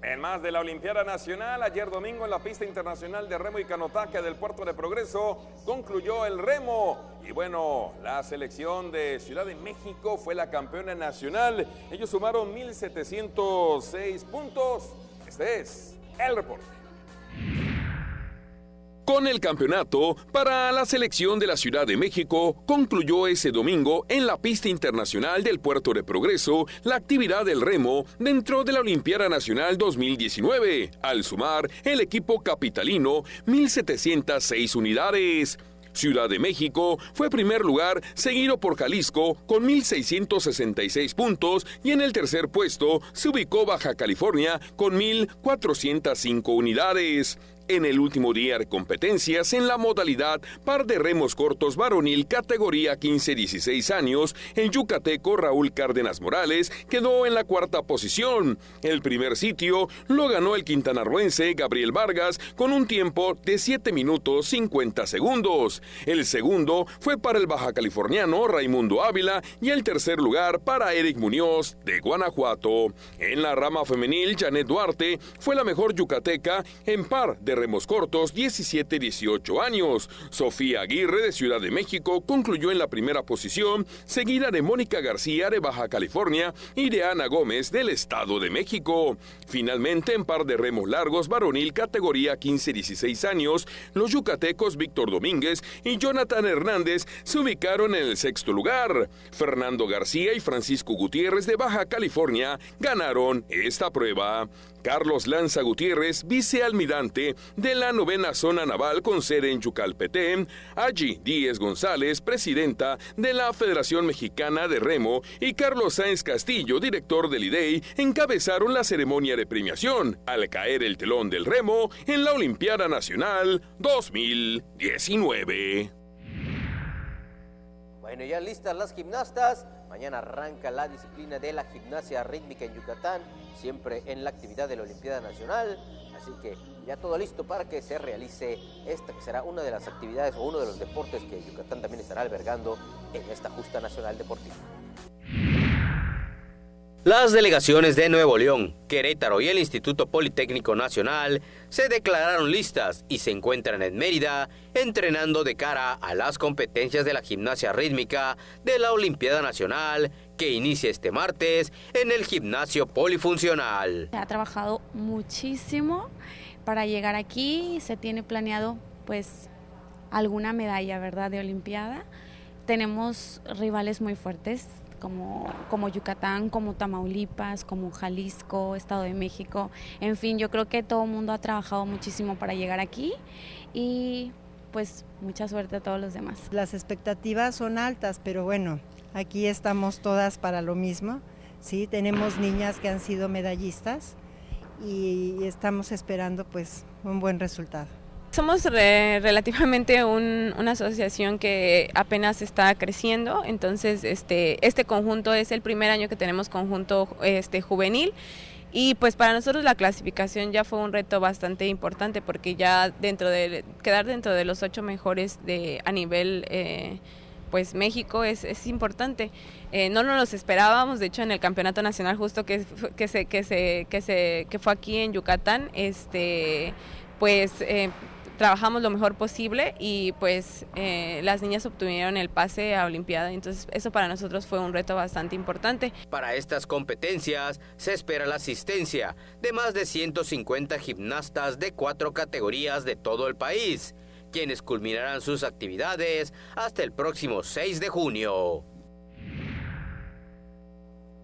En más de la Olimpiada Nacional, ayer domingo en la pista internacional de remo y canotaje del Puerto de Progreso concluyó el remo. Y bueno, la selección de Ciudad de México fue la campeona nacional. Ellos sumaron 1.706 puntos. Este es el reporte. Con el campeonato para la selección de la Ciudad de México, concluyó ese domingo en la pista internacional del Puerto de Progreso la actividad del remo dentro de la Olimpiada Nacional 2019, al sumar el equipo capitalino 1.706 unidades. Ciudad de México fue primer lugar, seguido por Jalisco con 1.666 puntos, y en el tercer puesto se ubicó Baja California con 1.405 unidades. En el último día de competencias en la modalidad par de remos cortos varonil categoría 15-16 años, el yucateco Raúl Cárdenas Morales quedó en la cuarta posición. El primer sitio lo ganó el quintanarroense Gabriel Vargas con un tiempo de 7 minutos 50 segundos. El segundo fue para el baja californiano Raimundo Ávila y el tercer lugar para Eric Muñoz de Guanajuato. En la rama femenil, Janet Duarte fue la mejor yucateca en par de remos cortos 17-18 años. Sofía Aguirre de Ciudad de México concluyó en la primera posición, seguida de Mónica García de Baja California y de Ana Gómez del Estado de México. Finalmente, en par de remos largos varonil categoría 15-16 años, los yucatecos Víctor Domínguez y Jonathan Hernández se ubicaron en el sexto lugar. Fernando García y Francisco Gutiérrez de Baja California ganaron esta prueba. Carlos Lanza Gutiérrez, vicealmirante de la 9ª Zona Naval con sede en Yucalpetén, Aggi Díez González, presidenta de la Federación Mexicana de Remo, y Carlos Sáenz Castillo, director del IDEI, encabezaron la ceremonia de premiación al caer el telón del remo en la Olimpiada Nacional 2019. Bueno, ya listas las gimnastas. Mañana arranca la disciplina de la gimnasia rítmica en Yucatán, siempre en la actividad de la Olimpiada Nacional. Así que ya todo listo para que se realice esta, que será una de las actividades o uno de los deportes que Yucatán también estará albergando en esta justa nacional deportiva. Las delegaciones de Nuevo León, Querétaro y el Instituto Politécnico Nacional se declararon listas y se encuentran en Mérida entrenando de cara a las competencias de la gimnasia rítmica de la Olimpiada Nacional que inicia este martes en el gimnasio polifuncional. Se ha trabajado muchísimo para llegar aquí, se tiene planeado pues alguna medalla, ¿verdad?, de Olimpiada. Tenemos rivales muy fuertes, como Yucatán, como Tamaulipas, como Jalisco, Estado de México. En fin, yo creo que todo el mundo ha trabajado muchísimo para llegar aquí y pues mucha suerte a todos los demás. Las expectativas son altas, pero bueno, aquí estamos todas para lo mismo. Sí, tenemos niñas que han sido medallistas y estamos esperando pues un buen resultado. Somos relativamente una asociación que apenas está creciendo, entonces este conjunto es el primer año que tenemos conjunto juvenil. Y pues para nosotros la clasificación ya fue un reto bastante importante porque ya quedar dentro de los 8 mejores a nivel pues México es importante. No nos los esperábamos, de hecho en el campeonato nacional justo que fue aquí en Yucatán, trabajamos lo mejor posible y pues las niñas obtuvieron el pase a Olimpiada, entonces eso para nosotros fue un reto bastante importante. Para estas competencias se espera la asistencia de más de 150 gimnastas de 4 categorías de todo el país, quienes culminarán sus actividades hasta el próximo 6 de junio.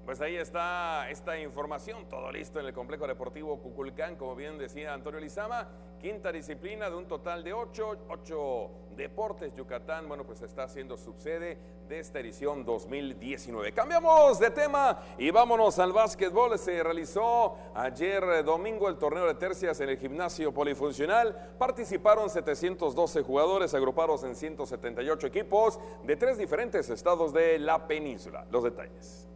Pues ahí está esta información, todo listo en el Complejo Deportivo Cuculcán, como bien decía Antonio Lizama, quinta disciplina de un total de 8 deportes. Yucatán, bueno, pues está siendo subsede de esta edición 2019. Cambiamos de tema y vámonos al básquetbol. Se realizó ayer domingo el torneo de tercias en el gimnasio polifuncional. Participaron 712 jugadores agrupados en 178 equipos de 3 diferentes estados de la península. Los detalles.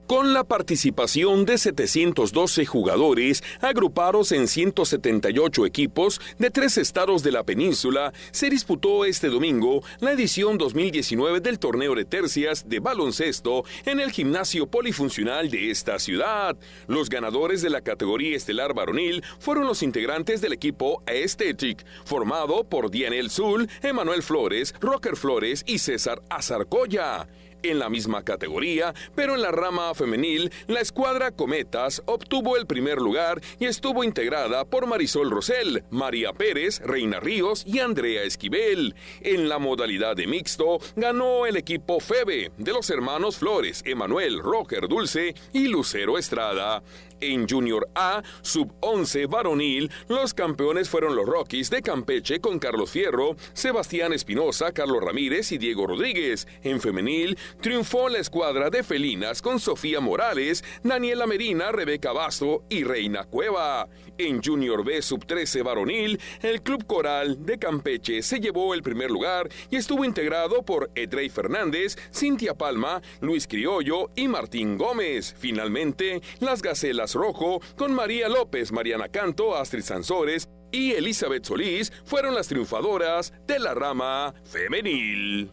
Con la participación de 712 jugadores agrupados en 178 equipos de 3 estados de la península, se disputó este domingo la edición 2019 del torneo de tercias de baloncesto en el gimnasio polifuncional de esta ciudad. Los ganadores de la categoría estelar varonil fueron los integrantes del equipo Aesthetic, formado por Dianel Zul, Emanuel Flores, Rocker Flores y César Azarcoya. En la misma categoría, pero en la rama femenil, la escuadra Cometas obtuvo el primer lugar y estuvo integrada por Marisol Rosell, María Pérez, Reina Ríos y Andrea Esquivel. En la modalidad de mixto, ganó el equipo Febe de los hermanos Flores, Emanuel, Rocker Dulce y Lucero Estrada. En Junior A, sub-11 varonil, los campeones fueron los Rockies de Campeche con Carlos Fierro, Sebastián Espinosa, Carlos Ramírez y Diego Rodríguez. En femenil, triunfó la escuadra de Felinas con Sofía Morales, Daniela Medina, Rebeca Basto y Reina Cueva. En Junior B, sub-13 varonil, el Club Coral de Campeche se llevó el primer lugar y estuvo integrado por Edrey Fernández, Cintia Palma, Luis Criollo y Martín Gómez. Finalmente, las Gacelas Rojo, con María López, Mariana Canto, Astrid Sansores y Elizabeth Solís, fueron las triunfadoras de la rama femenil.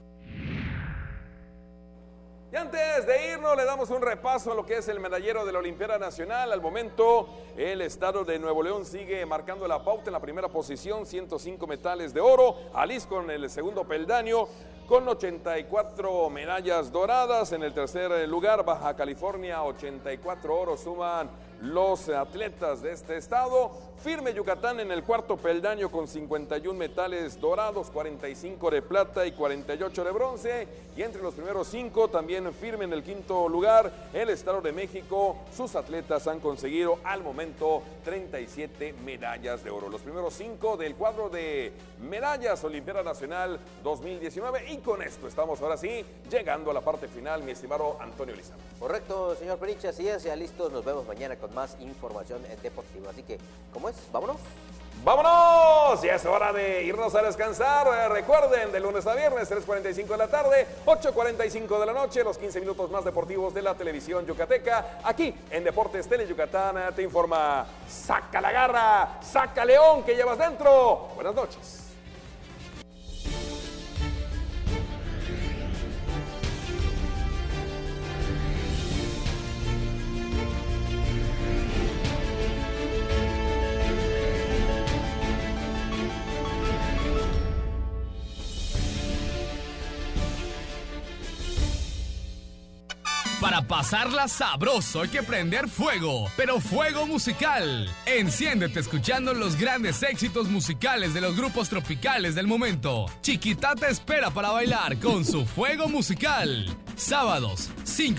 Y antes de irnos, le damos un repaso a lo que es el medallero de la Olimpiada Nacional. Al momento, el estado de Nuevo León sigue marcando la pauta en la primera posición, 105 metales de oro. Jalisco en el segundo peldaño, con 84 medallas doradas. En el tercer lugar, Baja California, 84 oros suman los atletas de este estado. Firme Yucatán en el cuarto peldaño con 51 metales dorados, 45 de plata y 48 de bronce. Y entre los primeros 5 también firme en el quinto lugar el Estado de México. Sus atletas han conseguido al momento 37 medallas de oro. Los primeros 5 del cuadro de medallas Olimpiada Nacional 2019. Y con esto estamos ahora sí llegando a la parte final, mi estimado Antonio Lizama. Correcto, señor Peniche, así es, ya listos. Nos vemos mañana con más información deportiva. Así que, ¿cómo es? Vámonos. ¡Vámonos! Ya es hora de irnos a descansar. Recuerden, de lunes a viernes, 3:45 de la tarde, 8:45 de la noche, los 15 minutos más deportivos de la televisión yucateca. Aquí en Deportes Tele Yucatán te informa: ¡saca la garra! ¡Saca León que llevas dentro! Buenas noches. Para pasarla sabroso hay que prender fuego, pero fuego musical. Enciéndete escuchando los grandes éxitos musicales de los grupos tropicales del momento. Chiquita te espera para bailar con su fuego musical. Sábados, 5